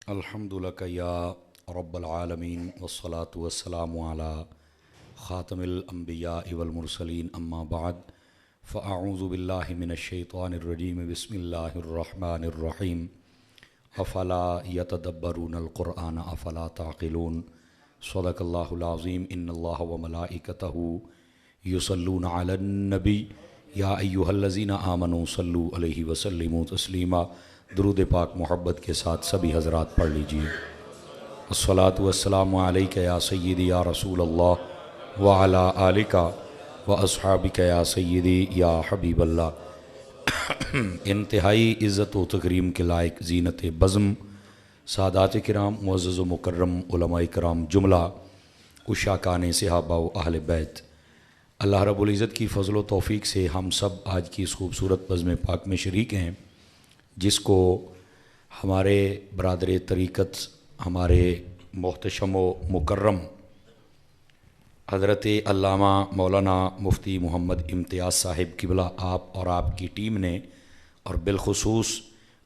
الحمد لک یا رب العالمین والصلاة والسلام علی خاتم الانبیاء والمرسلین اما بعد فاعوذ باللہ من الشیطان الرجیم بسم اللہ الرحمن الرحیم افلا یتدبرون القرآن افلا تعقلون صدق اللہ العظیم ان اللہ وملائکتہ یصلون علی النبی یا ایہا الذین آمنوا صلوا علیہ وسلموا تسلیما۔ درود پاک محبت کے ساتھ سبھی حضرات پڑھ لیجئے۔ الصلاۃ والسلام علیک یا سیدی یا رسول اللہ وعلی آلک واصحابک یا سیدی یا حبیب اللہ۔ انتہائی عزت و تکریم کے لائق زینت بزم سادات کرام، معزز و مکرم علماء کرام، جملہ عشاقان صحابہ و اہل بیت، اللہ رب العزت کی فضل و توفیق سے ہم سب آج کی اس خوبصورت بزم پاک میں شریک ہیں، جس کو ہمارے برادر طریقت، ہمارے محتشم و مکرم حضرت علامہ مولانا مفتی محمد امتیاز صاحب قبلہ آپ اور آپ کی ٹیم نے اور بالخصوص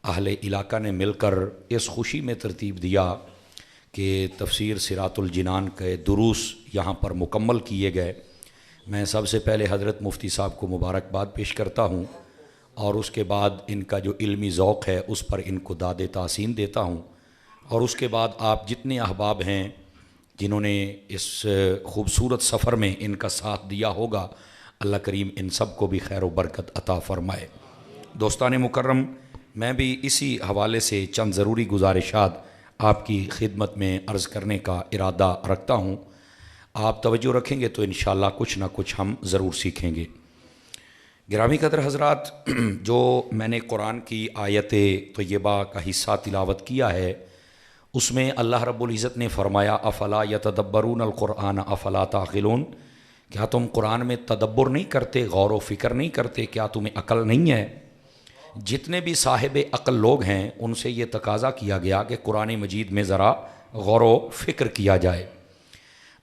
اہل علاقہ نے مل کر اس خوشی میں ترتیب دیا کہ تفسیر صراط الجنان کے دروس یہاں پر مکمل کیے گئے۔ میں سب سے پہلے حضرت مفتی صاحب کو مبارکباد پیش کرتا ہوں اور اس کے بعد ان کا جو علمی ذوق ہے اس پر ان کو داد تحسین دیتا ہوں، اور اس کے بعد آپ جتنے احباب ہیں جنہوں نے اس خوبصورت سفر میں ان کا ساتھ دیا ہوگا، اللہ کریم ان سب کو بھی خیر و برکت عطا فرمائے۔ دوستان مکرم، میں بھی اسی حوالے سے چند ضروری گزارشات آپ کی خدمت میں عرض کرنے کا ارادہ رکھتا ہوں۔ آپ توجہ رکھیں گے تو انشاءاللہ کچھ نہ کچھ ہم ضرور سیکھیں گے۔ گرامی قدر حضرات، جو میں نے قرآن کی آیت طیبہ کا حصہ تلاوت کیا ہے، اس میں اللہ رب العزت نے فرمایا افلا یتدبرون القرآن افلا تعقلون، کیا تم قرآن میں تدبر نہیں کرتے، غور و فکر نہیں کرتے، کیا تمہیں عقل نہیں ہے؟ جتنے بھی صاحب عقل لوگ ہیں ان سے یہ تقاضا کیا گیا کہ قرآن مجید میں ذرا غور و فکر کیا جائے۔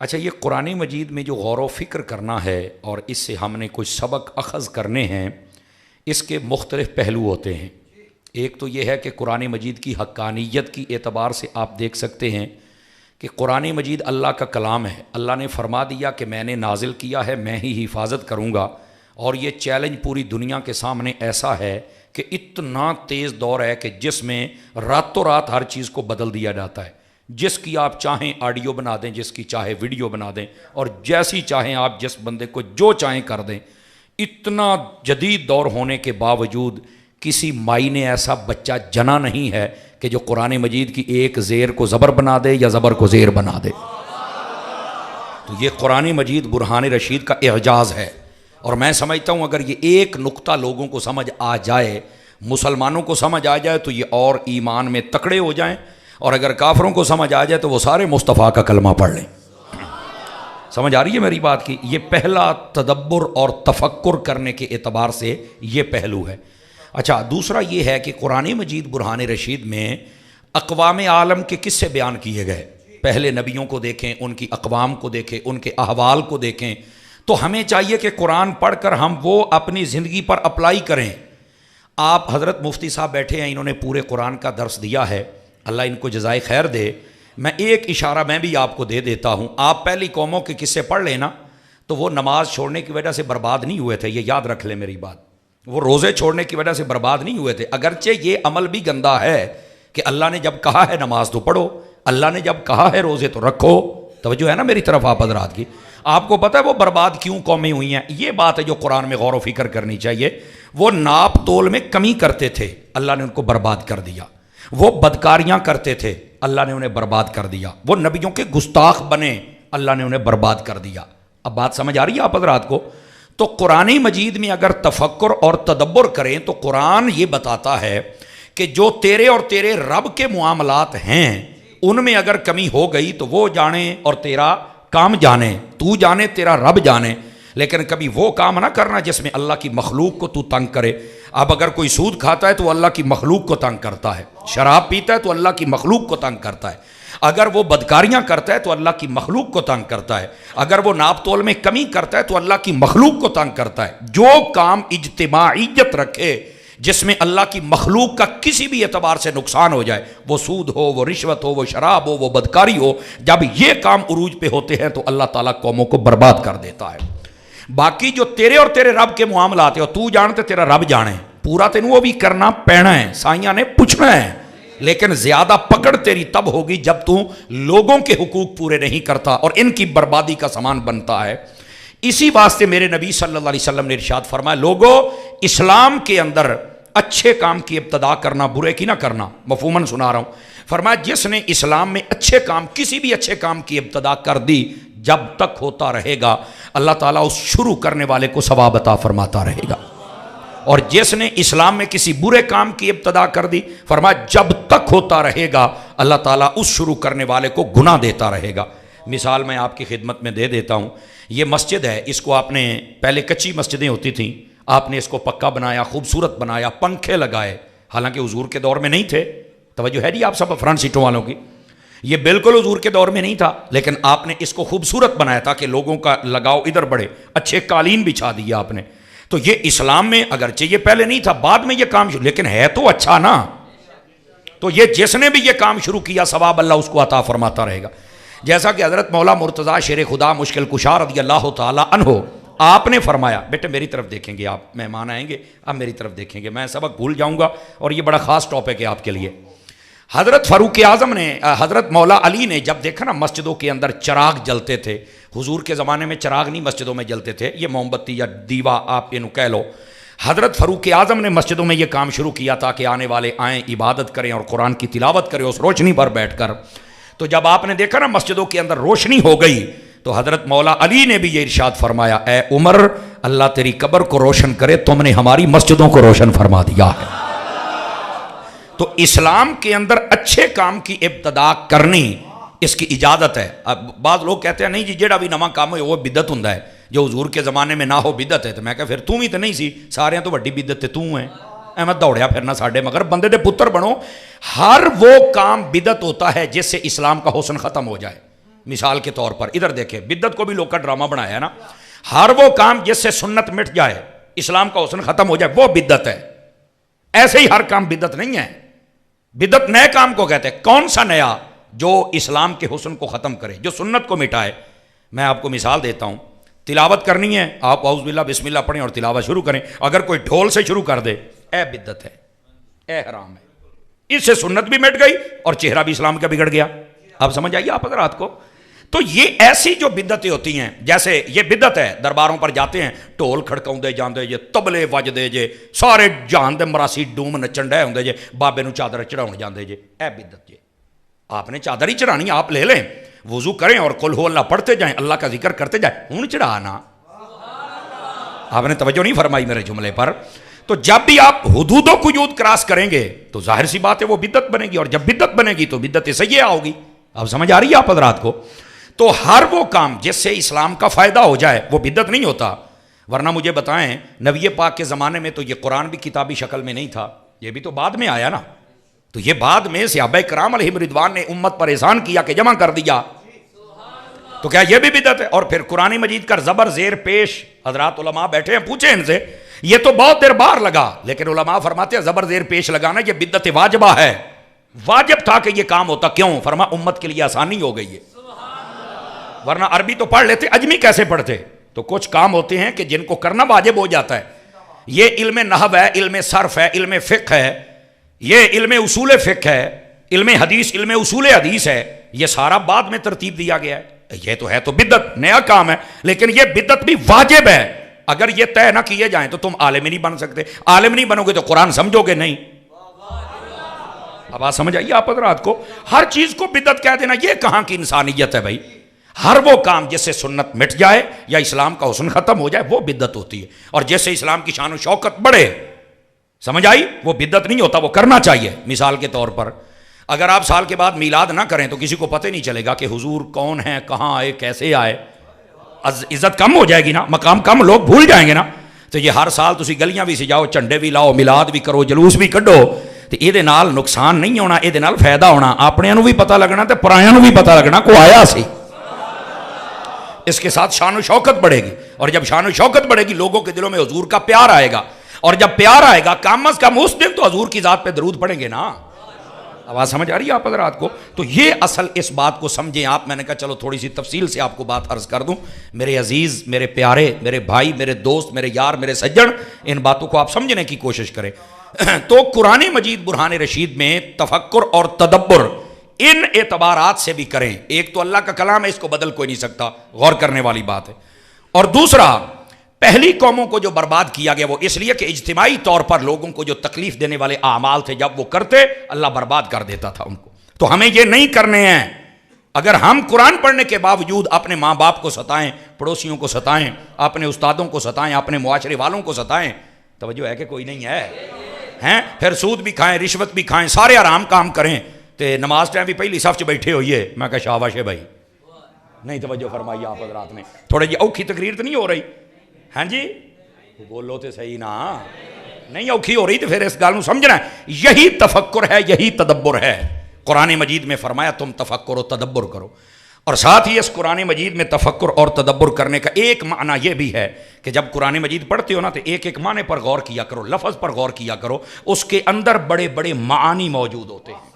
اچھا، یہ قرآن مجید میں جو غور و فکر کرنا ہے اور اس سے ہم نے کچھ سبق اخذ کرنے ہیں، اس کے مختلف پہلو ہوتے ہیں۔ ایک تو یہ ہے کہ قرآن مجید کی حقانیت کی اعتبار سے آپ دیکھ سکتے ہیں کہ قرآن مجید اللہ کا کلام ہے، اللہ نے فرما دیا کہ میں نے نازل کیا ہے، میں ہی حفاظت کروں گا، اور یہ چیلنج پوری دنیا کے سامنے ایسا ہے کہ اتنا تیز دور ہے کہ جس میں راتوں رات ہر چیز کو بدل دیا جاتا ہے، جس کی آپ چاہیں آڈیو بنا دیں، جس کی چاہے ویڈیو بنا دیں، اور جیسی چاہیں آپ جس بندے کو جو چاہیں کر دیں۔ اتنا جدید دور ہونے کے باوجود کسی مائی نے ایسا بچہ جنا نہیں ہے کہ جو قرآن مجید کی ایک زیر کو زبر بنا دے یا زبر کو زیر بنا دے۔ تو یہ قرآن مجید برہان رشید کا اعجاز ہے، اور میں سمجھتا ہوں اگر یہ ایک نقطہ لوگوں کو سمجھ آ جائے، مسلمانوں کو سمجھ آ جائے، تو یہ اور ایمان میں تکڑے ہو جائیں، اور اگر کافروں کو سمجھ آ جائے تو وہ سارے مصطفیٰ کا کلمہ پڑھ لیں۔ سمجھ آ رہی ہے میری بات کی؟ یہ پہلا تدبر اور تفکر کرنے کے اعتبار سے یہ پہلو ہے۔ اچھا، دوسرا یہ ہے کہ قرآن مجید برہان رشید میں اقوام عالم کے قصے بیان کیے گئے۔ پہلے نبیوں کو دیکھیں، ان کی اقوام کو دیکھیں، ان کے احوال کو دیکھیں، تو ہمیں چاہیے کہ قرآن پڑھ کر ہم وہ اپنی زندگی پر اپلائی کریں۔ آپ حضرت مفتی صاحب بیٹھے ہیں، انہوں نے پورے قرآن کا درس دیا ہے، اللہ ان کو جزائے خیر دے۔ میں ایک اشارہ میں بھی آپ کو دے دیتا ہوں، آپ پہلی قوموں کے قصے پڑھ لینا تو وہ نماز چھوڑنے کی وجہ سے برباد نہیں ہوئے تھے، یہ یاد رکھ لیں میری بات۔ وہ روزے چھوڑنے کی وجہ سے برباد نہیں ہوئے تھے، اگرچہ یہ عمل بھی گندہ ہے کہ اللہ نے جب کہا ہے نماز تو پڑھو، اللہ نے جب کہا ہے روزے تو رکھو۔ توجہ ہے نا میری طرف آپ حضرات کی؟ آپ کو پتہ ہے وہ برباد کیوں قومیں ہوئی ہیں؟ یہ بات ہے جو قرآن میں غور و فکر کرنی چاہیے۔ وہ ناپ تول میں کمی کرتے تھے، اللہ نے ان کو برباد کر دیا۔ وہ بدکاریاں کرتے تھے، اللہ نے انہیں برباد کر دیا۔ وہ نبیوں کے گستاخ بنے، اللہ نے انہیں برباد کر دیا۔ اب بات سمجھ آ رہی ہے آپ حضرات کو؟ تو قرآن مجید میں اگر تفکر اور تدبر کریں تو قرآن یہ بتاتا ہے کہ جو تیرے اور تیرے رب کے معاملات ہیں ان میں اگر کمی ہو گئی تو وہ جانے اور تیرا کام جانے، تو جانے تیرا رب جانے، لیکن کبھی وہ کام نہ کرنا جس میں اللہ کی مخلوق کو تو تنگ کرے۔ اب اگر کوئی سود کھاتا ہے تو اللہ کی مخلوق کو تنگ کرتا ہے، شراب پیتا ہے تو اللہ کی مخلوق کو تنگ کرتا ہے، اگر وہ بدکاریاں کرتا ہے تو اللہ کی مخلوق کو تنگ کرتا ہے، اگر وہ ناپ تول میں کمی کرتا ہے تو اللہ کی مخلوق کو تنگ کرتا ہے۔ جو کام اجتماعیت رکھے، جس میں اللہ کی مخلوق کا کسی بھی اعتبار سے نقصان ہو جائے، وہ سود ہو، وہ رشوت ہو، وہ شراب ہو، وہ بدکاری ہو، جب یہ کام عروج پہ ہوتے ہیں تو اللہ تعالیٰ قوموں کو برباد کر دیتا ہے۔ باقی جو تیرے اور تیرے رب کے معاملات ہیں، تو جانتے تیرا رب جانے، پورا تینوں وہ بھی کرنا پینا ہے، سائیاں نے پوچھنا ہے، لیکن زیادہ پکڑ تیری تب ہوگی جب تو لوگوں کے حقوق پورے نہیں کرتا اور ان کی بربادی کا سامان بنتا ہے۔ اسی واسطے میرے نبی صلی اللہ علیہ وسلم نے ارشاد فرمایا، لوگوں اسلام کے اندر اچھے کام کی ابتدا کرنا، برے کی نہ کرنا، مفہوماً سنا رہا ہوں۔ فرمایا جس نے اسلام میں اچھے کام، کسی بھی اچھے کام کی ابتدا کر دی، جب تک ہوتا رہے گا اللہ تعالیٰ اس شروع کرنے والے کو ثواب عطا فرماتا رہے گا، اور جس نے اسلام میں کسی برے کام کی ابتدا کر دی، فرمایا جب تک ہوتا رہے گا اللہ تعالیٰ اس شروع کرنے والے کو گناہ دیتا رہے گا۔ مثال میں آپ کی خدمت میں دے دیتا ہوں، یہ مسجد ہے، اس کو آپ نے، پہلے کچی مسجدیں ہوتی تھیں، آپ نے اس کو پکا بنایا، خوبصورت بنایا، پنکھے لگائے، حالانکہ حضور کے دور میں نہیں تھے، توجہ ہے جی آپ سب فرنٹ سیٹوں والوں کی، یہ بالکل حضور کے دور میں نہیں تھا، لیکن آپ نے اس کو خوبصورت بنایا تاکہ لوگوں کا لگاؤ ادھر بڑھے، اچھے قالین بچھا دیا آپ نے۔ تو یہ اسلام میں اگرچہ یہ پہلے نہیں تھا، بعد میں یہ کام شروع، لیکن ہے تو اچھا نا، تو یہ جس نے بھی یہ کام شروع کیا ثواب اللہ اس کو عطا فرماتا رہے گا۔ جیسا کہ حضرت مولا مرتضیٰ شیر خدا مشکل کشا رضی اللہ تعالی عنہ، آپ نے فرمایا، بیٹے میری طرف دیکھیں گے، آپ مہمان آئیں گے، اب میری طرف دیکھیں گے، میں سبق بھول جاؤں گا اور یہ بڑا خاص ٹاپک ہے آپ کے لیے۔ حضرت فاروق اعظم نے، حضرت مولا علی نے جب دیکھا نا مسجدوں کے اندر چراغ جلتے تھے، حضور کے زمانے میں چراغ نہیں مسجدوں میں جلتے تھے، یہ موم بتی یا دیوا آپ انہوں کہہ لو، حضرت فاروق اعظم نے مسجدوں میں یہ کام شروع کیا تاکہ آنے والے آئیں، عبادت کریں اور قرآن کی تلاوت کریں اس روشنی پر بیٹھ کر۔ تو جب آپ نے دیکھا نا مسجدوں کے اندر روشنی ہو گئی تو حضرت مولا علی نے بھی یہ ارشاد فرمایا، اے عمر اللہ تیری قبر کو روشن کرے، تم نے ہماری مسجدوں کو روشن فرما دیا ہے۔ تو اسلام کے اندر اچھے کام کی ابتدا کرنی اس کی اجازت ہے۔ اب بعض لوگ کہتے ہیں نہیں جی جیڑا بھی نواں کام ہو وہ بدعت ہوندا ہے، جو حضور کے زمانے میں نہ ہو بدعت ہے، تو میں کہا پھر توں ہی تو نہیں سی، سارے تو وڈی بدعت تے توں ہے، احمد دوڑیا پھرنا ساڈے مگر، بندے دے پتر بنو۔ ہر وہ کام بدعت ہوتا ہے جس سے اسلام کا حسن ختم ہو جائے۔ مثال کے طور پر ادھر دیکھیں، بدعت کو بھی لوگ کا ڈرامہ بنایا ہے نا، ہر وہ کام جس سے سنت مٹ جائے، اسلام کا حسن ختم ہو جائے، وہ بدعت ہے۔ ایسے ہی ہر کام بدعت نہیں ہے، بدعت نئے کام کو کہتے ہیں۔ کون سا نیا؟ جو اسلام کے حسن کو ختم کرے، جو سنت کو مٹائے۔ میں آپ کو مثال دیتا ہوں، تلاوت کرنی ہے، آپ اعوذ باللہ بسم اللہ پڑھیں اور تلاوت شروع کریں، اگر کوئی ڈھول سے شروع کر دے، اے بدعت ہے، اے حرام ہے، اس سے سنت بھی مٹ گئی اور چہرہ بھی اسلام کا بگڑ گیا۔ اب سمجھ آئیے آپ حضرات کو؟ تو یہ ایسی جو بدعتیں ہوتی ہیں، جیسے یہ بدعت ہے، درباروں پر جاتے ہیں، ڈھول کھڑکاؤں دے جاندے جے، تبلے وج دے جے، سارے جہان دے مراسی ڈوم نچن ڈے ہوندے جے، بابے نو چادر چڑھاؤن جاندے جے، اے بدعت جے۔ آپ نے چادر ہی چڑھانی، آپ لے لیں، وضو کریں اور قل ہو اللہ پڑھتے جائیں، اللہ کا ذکر کرتے جائیں، ہون چڑھانا۔ آپ نے توجہ نہیں فرمائی میرے جملے پر؟ تو جب بھی آپ حدود و قیود کراس کریں گے تو ظاہر سی بات ہے وہ بدعت بنے گی، اور جب بدعت بنے گی تو بدعت سیئہ ہوگی۔ اب سمجھ آ رہی ہے آپ حضرات کو؟ تو ہر وہ کام جس سے اسلام کا فائدہ ہو جائے وہ بدعت نہیں ہوتا۔ ورنہ مجھے بتائیں، نبی پاک کے زمانے میں تو یہ قرآن بھی کتابی شکل میں نہیں تھا، یہ بھی تو بعد میں آیا نا، تو یہ بعد میں صحابہ کرام علیہم رضوان نے امت پر احسان کیا کہ جمع کر دیا، تو کیا یہ بھی بدعت ہے؟ اور پھر قرآن مجید کا زبر زیر پیش، حضرات علماء بیٹھے ہیں، پوچھیں ان سے، یہ تو بہت دیر بار لگا، لیکن علماء فرماتے ہیں زبر زیر پیش لگانا یہ بدعت واجبہ ہے، واجب تھا کہ یہ کام ہوتا، کیوں؟ فرما امت کے لیے آسانی ہو گئی ہے، ورنہ عربی تو پڑھ لیتے، اجمی کیسے پڑھتے؟ تو کچھ کام ہوتے ہیں کہ جن کو کرنا واجب ہو جاتا ہے۔ یہ علم نحو ہے، علم صرف ہے، علم فقہ ہے، یہ علم اصول فقہ ہے، علم حدیث، علم اصول حدیث ہے، یہ سارا بعد میں ترتیب دیا گیا ہے۔ یہ تو ہے تو بدعت، نیا کام ہے، لیکن یہ بدعت بھی واجب ہے۔ اگر یہ طے نہ کیے جائیں تو تم عالم نہیں بن سکتے، عالم نہیں بنو گے تو قرآن سمجھو گے نہیں۔ اب بات سمجھ آئیے آپ حضرات کو؟ ہر چیز کو بدعت کہہ دینا یہ کہاں کی انسانیت ہے بھائی؟ ہر وہ کام جس سے سنت مٹ جائے یا اسلام کا حسن ختم ہو جائے وہ بدعت ہوتی ہے، اور جس سے اسلام کی شان و شوکت بڑھے، سمجھ آئی، وہ بدعت نہیں ہوتا، وہ کرنا چاہیے۔ مثال کے طور پر اگر آپ سال کے بعد میلاد نہ کریں تو کسی کو پتہ نہیں چلے گا کہ حضور کون ہیں، کہاں آئے، کیسے آئے، عزت کم ہو جائے گی نا، مقام کم، لوگ بھول جائیں گے نا۔ تو یہ ہر سال تسی گلیاں بھی سجاؤ، جھنڈے بھی لاؤ، میلاد بھی کرو، جلوس بھی کڈو، تو یہ نقصان نہیں ہونا، یہ فائدہ ہونا، اپنے بھی پتہ لگنا تو پرایاں بھی پتہ لگنا کو آیا سی۔ اس کے ساتھ شان و شوکت بڑھے گی، اور جب شان و شوکت بڑھے گی لوگوں کے دلوں میں حضور کا پیار آئے گا، اور جب پیار آئے گا کم از کم اس دن تو حضور کی ذات پہ درود پڑھیں گے نا. آواز سمجھ آ رہی ہے آپ حضرات کو؟ تو یہ اصل اس بات کو سمجھیں آپ. میں نے کہا چلو تھوڑی سی تفصیل سے آپ کو بات عرض کر دوں. میرے عزیز، میرے پیارے، میرے بھائی، میرے دوست، میرے یار، میرے سجن، ان باتوں کو آپ سمجھنے کی کوشش کریں. تو قرآن مجید برہان رشید میں تفکر اور تدبر ان اعتبارات سے بھی کریں. ایک تو اللہ کا کلام ہے، اس کو بدل کوئی نہیں سکتا، غور کرنے والی بات ہے. اور دوسرا، پہلی قوموں کو جو برباد کیا گیا وہ اس لیے کہ اجتماعی طور پر لوگوں کو جو تکلیف دینے والے اعمال تھے جب وہ کرتے اللہ برباد کر دیتا تھا ان کو. تو ہمیں یہ نہیں کرنے ہیں. اگر ہم قرآن پڑھنے کے باوجود اپنے ماں باپ کو ستائیں، پڑوسیوں کو ستائیں، اپنے استادوں کو ستائیں، اپنے معاشرے والوں کو ستائیں، توجہ ہے کہ کوئی نہیں ہے ہیں؟ پھر سود بھی کھائیں، رشوت بھی کھائیں، سارے آرام کام کریں، تے نماز ٹائم بھی پہلی صف چ بیٹھے ہوئیے. میں کہا شاباش ہے بھائی. نہیں توجہ فرمائی آپ حضرات نے؟ تھوڑے جی اوکھی تقریر تو نہیں ہو رہی؟ ہاں جی بولو تے صحیح نا. نہیں اوکھی ہو رہی تو پھر اس گل سمجھنا ہے. یہی تفکر ہے، یہی تدبر ہے. قرآن مجید میں فرمایا تم تفکر و تدبر کرو. اور ساتھ ہی اس قرآن مجید میں تفکر اور تدبر کرنے کا ایک معنی یہ بھی ہے کہ جب قرآن مجید پڑھتے ہو نا تو ایک ایک معنی پر غور کیا کرو، لفظ پر غور کیا کرو، اس کے اندر بڑے بڑے معانی موجود ہوتے ہیں.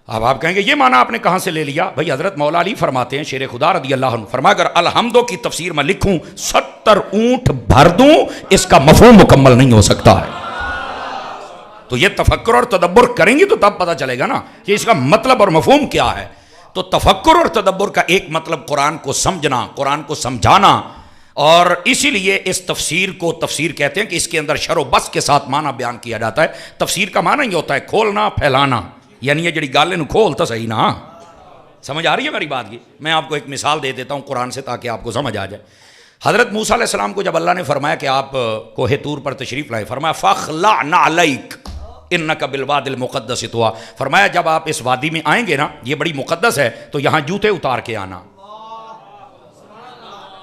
اب آپ کہیں گے یہ معنی آپ نے کہاں سے لے لیا؟ بھائی حضرت مولا علی فرماتے ہیں، شیر خدا رضی اللہ عنہ، فرمایا اگر الحمدو کی تفسیر میں لکھوں 70 اونٹ بھر دوں اس کا مفہوم مکمل نہیں ہو سکتا ہے. تو یہ تفکر اور تدبر کریں گی تو تب پتہ چلے گا نا کہ اس کا مطلب اور مفہوم کیا ہے. تو تفکر اور تدبر کا ایک مطلب قرآن کو سمجھنا، قرآن کو سمجھانا. اور اسی لیے اس تفسیر کو تفسیر کہتے ہیں کہ اس کے اندر شر و بس کے ساتھ معنی بیان کیا جاتا ہے. تفسیر کا معنی یہ ہوتا ہے کھولنا، پھیلانا. یعنی یہ جڑی گل کھول تو صحیح نا. سمجھ آ رہی ہے میری بات کی؟ میں آپ کو ایک مثال دے دیتا ہوں قرآن سے تاکہ آپ کو سمجھ آ جائے. حضرت موسیٰ علیہ السلام کو جب اللہ نے فرمایا کہ آپ کوہ طور پر تشریف لائے، فرمایا فَاخْلَعْ نَعْلَيْكَ اِنَّكَ بِالْوَادِ الْمُقَدَّسِ طُوَىٰ. فرمایا جب آپ اس وادی میں آئیں گے نا، یہ بڑی مقدس ہے، تو یہاں جوتے اتار کے آنا.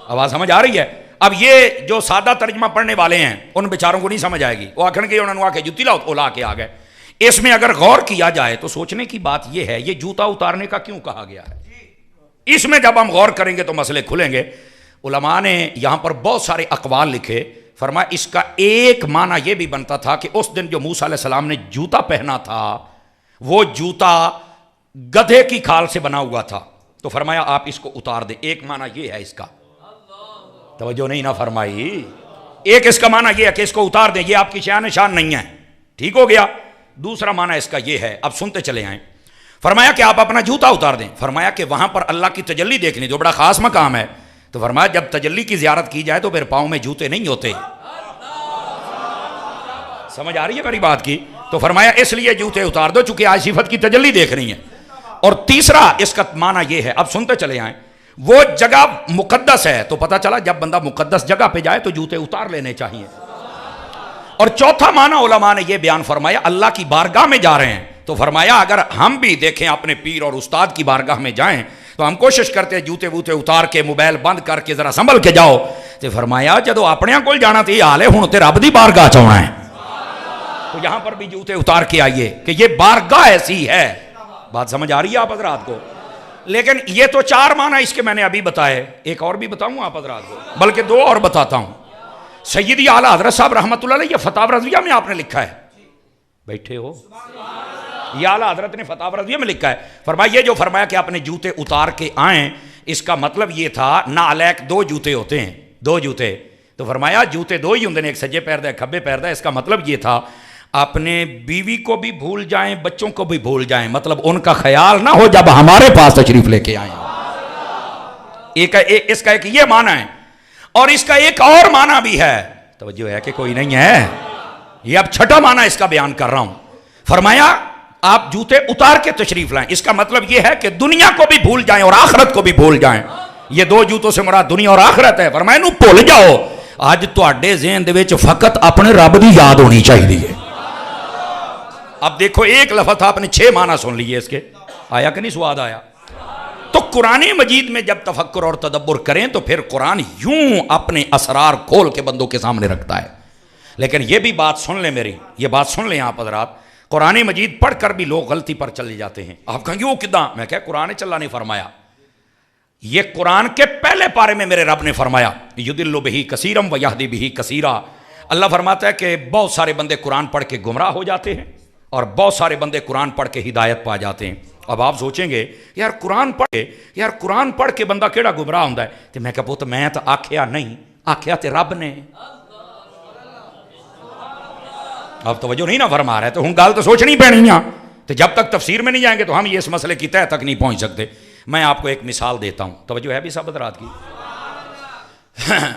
آواز سمجھ آ رہی ہے؟ اب یہ جو سادہ ترجمہ پڑھنے والے ہیں ان بیچاروں کو نہیں سمجھ آئے گی. وہ آکھن کے انہوں نے آ کے جوتی لاؤ تو لا کے آ گئے. اس میں اگر غور کیا جائے تو سوچنے کی بات یہ ہے یہ جوتا اتارنے کا کیوں کہا گیا ہے. اس میں جب ہم غور کریں گے تو مسئلے کھلیں گے. علماء نے یہاں پر بہت سارے اقوال لکھے. فرمایا اس کا ایک معنی یہ بھی بنتا تھا کہ اس دن جو موسیٰ علیہ السلام نے جوتا پہنا تھا وہ جوتا گدھے کی کھال سے بنا ہوا تھا، تو فرمایا آپ اس کو اتار دیں. ایک معنی یہ ہے اس کا. توجہ نہیں نہ فرمائی؟ ایک اس کا معنی یہ ہے کہ اس کو اتار دیں، یہ آپ کی شان شان نہیں ہے. ٹھیک ہو گیا. دوسرا معنی اس کا یہ ہے، اب سنتے چلے آئیں. فرمایا کہ آپ اپنا جوتا اتار دیں. فرمایا کہ وہاں پر اللہ کی تجلی دیکھنی جو بڑا خاص مقام ہے. تو فرمایا جب تجلی کی زیارت کی جائے تو پھر پاؤں میں جوتے نہیں ہوتے. سمجھ آ رہی ہے میری بات کی؟ تو فرمایا اس لیے جوتے اتار دو چونکہ آج صفت کی تجلی دیکھ رہی ہیں. اور تیسرا اس کا معنی یہ ہے، اب سنتے چلے آئیں، وہ جگہ مقدس ہے تو پتہ چلا جب بندہ مقدس جگہ پہ جائے تو جوتے اتار لینے چاہیے. اور چوتھا معنی علماء نے یہ بیان فرمایا اللہ کی بارگاہ میں جا رہے ہیں. تو فرمایا اگر ہم بھی دیکھیں اپنے پیر اور استاد کی بارگاہ میں جائیں تو ہم کوشش کرتے ہیں جوتے ووتے اتار کے موبائل بند کر کے ذرا سنبھل کے جاؤ. تو فرمایا جدو اپنے کول جانا تو یہ حال ہے ہوں تے رب دی بارگاہ چاہنا ہے تو یہاں پر بھی جوتے اتار کے آئیے کہ یہ بارگاہ ایسی ہے. بات سمجھ آ رہی ہے آپ حضرات کو؟ لیکن یہ تو 4 معنی اس کے میں نے ابھی بتائے. ایک اور بھی بتاؤں آپ حضرات کو، بلکہ 2 اور بتاتا ہوں. سیدی اعلیٰ حضرت صاحب رحمۃ اللہ علیہ فتاوی رضویہ میں آپ نے لکھا ہے، بیٹھے ہو، یہ اعلیٰ حضرت نے فتاوی رضویہ میں لکھا ہے. فرمایا یہ جو فرمایا کہ اپنے جوتے اتار کے آئیں، اس کا مطلب یہ تھا نعلیک 2 جوتے ہوتے ہیں، 2 جوتے. تو فرمایا جوتے 2 ہی ہوندے نے، ایک سجے پیر دا ایک کھبے پیر دا. اس کا مطلب یہ تھا اپنے بیوی کو بھی بھول جائیں، بچوں کو بھی بھول جائیں، مطلب ان کا خیال نہ ہو جب ہمارے پاس تشریف لے کے آئیں. اس کا ایک یہ معنی ہے. اور اس کا ایک اور معنی بھی ہے، توجہ ہے کہ کوئی نہیں ہے؟ یہ اب چھٹا معنی اس کا بیان کر رہا ہوں. فرمایا آپ جوتے اتار کے تشریف لائیں، اس کا مطلب یہ ہے کہ دنیا کو بھی بھول جائیں اور آخرت کو بھی بھول جائیں. یہ 2 جوتوں سے مراد دنیا اور آخرت ہے. فرمایا نو بھول جاؤ. آج تواڈے ذہن دے وچ فقط اپنے رب دی یاد ہونی چاہیے. اب دیکھو ایک لفظ آپ نے 6 معنی سن لیے اس کے. آیا کہ نہیں سواد آیا؟ تو قرآن مجید میں جب تفکر اور تدبر کریں تو پھر قرآن یوں اپنے اسرار کھول کے بندوں کے سامنے رکھتا ہے. لیکن یہ بھی بات سن لیں میری، یہ بات سن لیں آپ حضرات. قرآن مجید پڑھ کر بھی لوگ غلطی پر چلے جاتے ہیں. آپ کہیں گے وہ کداں؟ میں کہا قرآن چلا نہیں فرمایا. یہ قرآن کے پہلے پارے میں میرے رب نے فرمایا یدل بہ کثیرا و یہدی بہ کثیرا. اللہ فرماتا ہے کہ بہت سارے بندے قرآن پڑھ کے گمراہ ہو جاتے ہیں اور بہت سارے بندے قرآن پڑھ کے ہدایت پا جاتے ہیں. اب آپ سوچیں گے یار قرآن پڑھ کے بندہ کیڑا گمراہ ہوندا ہے؟ تو میں کہا پوت میں تو آکھیا نہیں، آکھیا تے رب نے. اب توجہ نہیں نہ فرما رہے تو ہوں گل تو سوچنی پینی ہے. تو جب تک تفسیر میں نہیں جائیں گے تو ہم یہ اس مسئلے کی تہہ تک نہیں پہنچ سکتے. میں آپ کو ایک مثال دیتا ہوں، توجہ ہے بھی صاحب حضرات کی.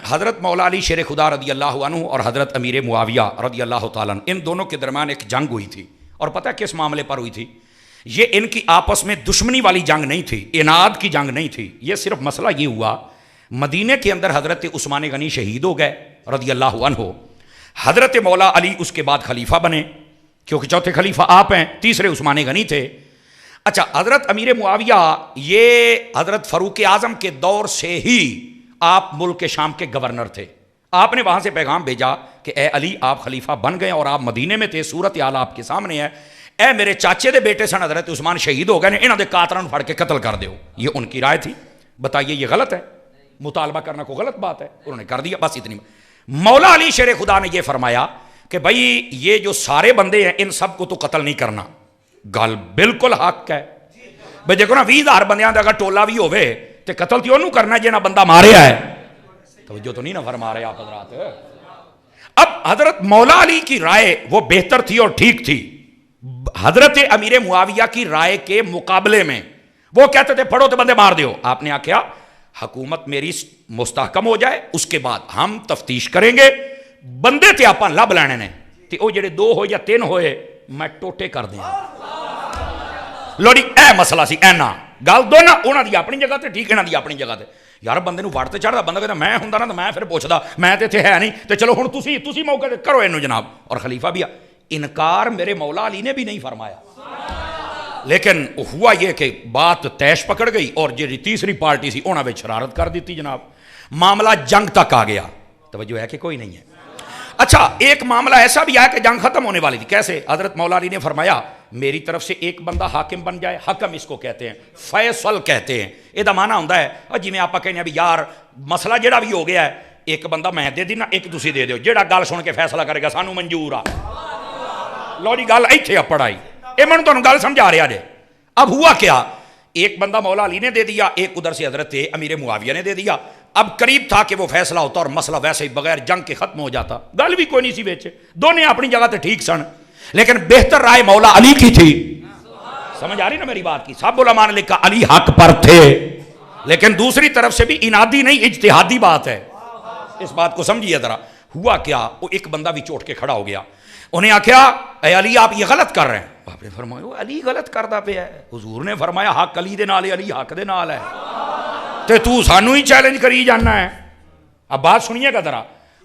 حضرت مولا علی شیر خدا رضی اللہ عنہ اور حضرت امیر معاویہ رضی اللہ تعالیٰ عنہ، ان دونوں کے درمیان ایک جنگ ہوئی تھی. اور پتہ ہے کس معاملے پر ہوئی تھی؟ یہ ان کی آپس میں دشمنی والی جنگ نہیں تھی، اناد کی جنگ نہیں تھی. یہ صرف مسئلہ یہ ہوا، مدینے کے اندر حضرت عثمان غنی شہید ہو گئے رضی اللہ عنہ. حضرت مولا علی اس کے بعد خلیفہ بنے، کیونکہ چوتھے خلیفہ آپ ہیں، تیسرے عثمان غنی تھے. اچھا، حضرت امیر معاویہ یہ حضرت فاروق اعظم کے دور سے ہی آپ ملک شام کے گورنر تھے. آپ نے وہاں سے پیغام بھیجا کہ اے علی آپ خلیفہ بن گئے اور آپ مدینے میں تھے، صورت حال آپ کے سامنے ہے. اے میرے چاچے دے بیٹے سن حضرت عثمان شہید ہو گئے، انہاں دے قاتلاں پھڑ کے قتل کر دیو. یہ ان کی رائے تھی. بتائیے یہ غلط ہے؟ مطالبہ کرنا کو غلط بات ہے؟ انہوں نے کر دیا، بس اتنی. مولا علی شیر خدا نے یہ فرمایا کہ بھائی یہ جو سارے بندے ہیں ان سب کو تو قتل نہیں کرنا. گل بالکل حق ہے. بھائی دیکھو نا 20,000 بندیاں دا اگر ٹولا بھی ہوئے تو قتل تو انہوں کرنا جنہاں بندہ ماریا ہے. توجہ تو نہیں نہ فرما رہے آپ حضرات. اب حضرت مولا علی کی رائے وہ بہتر تھی اور ٹھیک تھی. حضرت امیر معاویہ کی رائے کے مقابلے میں وہ کہتے تھے پڑھو تو بندے مار دیو. آپ نے آخیا حکومت میری مستحکم ہو جائے اس کے بعد ہم تفتیش کریں گے. بندے تے آپ لب لینے نے تے او جڑے 2 ہو یا 3 ہوئے میں ٹوٹے کر دیا. لوڑی اے مسئلہ سی اینا گل دو نا، انہاں دی اپنی جگہ تے ٹھیک، انہاں دی اپنی جگہ تے. یار بندے نو وڑ تے چڑھدا، بندہ کہندا میں ہوندا نا تو میں پھر پوچھدا میں تے ایتھے ہے نہیں تے چلو ہن تسی موقع تے کرو اینو جناب. اور خلیفہ بھی انکار میرے مولا علی نے بھی نہیں فرمایا. لیکن ہوا یہ کہ بات تیش پکڑ گئی اور جی تیسری پارٹی سی انہاں وچ شرارت کر دیتی جناب. معاملہ جنگ تک آ گیا. توجہ ہے کہ کوئی نہیں ہے؟ اچھا، ایک معاملہ ایسا بھی آیا کہ جنگ ختم ہونے والی تھی. کیسے؟ حضرت مولا علی نے فرمایا میری طرف سے ایک بندہ حاکم بن جائے. حکم اس کو کہتے ہیں، فیصل کہتے ہیں. یہ دا معنی ہوندا ہے جی میں آپ کہنے بھی یار مسئلہ جڑا بھی ہو گیا ہے ایک بندہ میں دے دینا، ایک تسی دے دیو، جڑا گل سن کے فیصلہ کرے گا سانو منظور آ. لو جی گل ایتھے اپڑ آئی. یہ میں تمہیں گل سمجھا رہا جے. اب ہوا کیا، ایک بندہ مولا علی نے دے دیا، ایک ادھر سے حضرت امیر معاویہ نے دے دیا. اب قریب تھا کہ وہ فیصلہ ہوتا اور مسئلہ ویسے ہی بغیر جنگ کے ختم ہو جاتا. گل بھی کوئی نہیں سی بیچے، دونوں اپنی جگہ تے ٹھیک سن، لیکن بہتر رائے مولا علی کی تھی. سمجھ آ رہی نا میری بات کی؟ سب علماء نے لکھا علی حق پر تھے، لیکن دوسری طرف سے بھی انادی نہیں اجتہادی بات ہے. اس بات کو سمجھیے ذرا. ہوا کیا، وہ ایک بندہ بھی چوٹ کے کھڑا ہو گیا. انہیں آخیا اے علی آپ یہ غلط کر رہے ہیں. آپ نے فرمایا وہ علی غلط کردا پیا ہے. حضور نے فرمایا حق علی دے نال ہے، علی حق دے نال ہے، تے تو سانو ہی چیلنج کری جانا ہے. اب بات سنیے گا ذرا.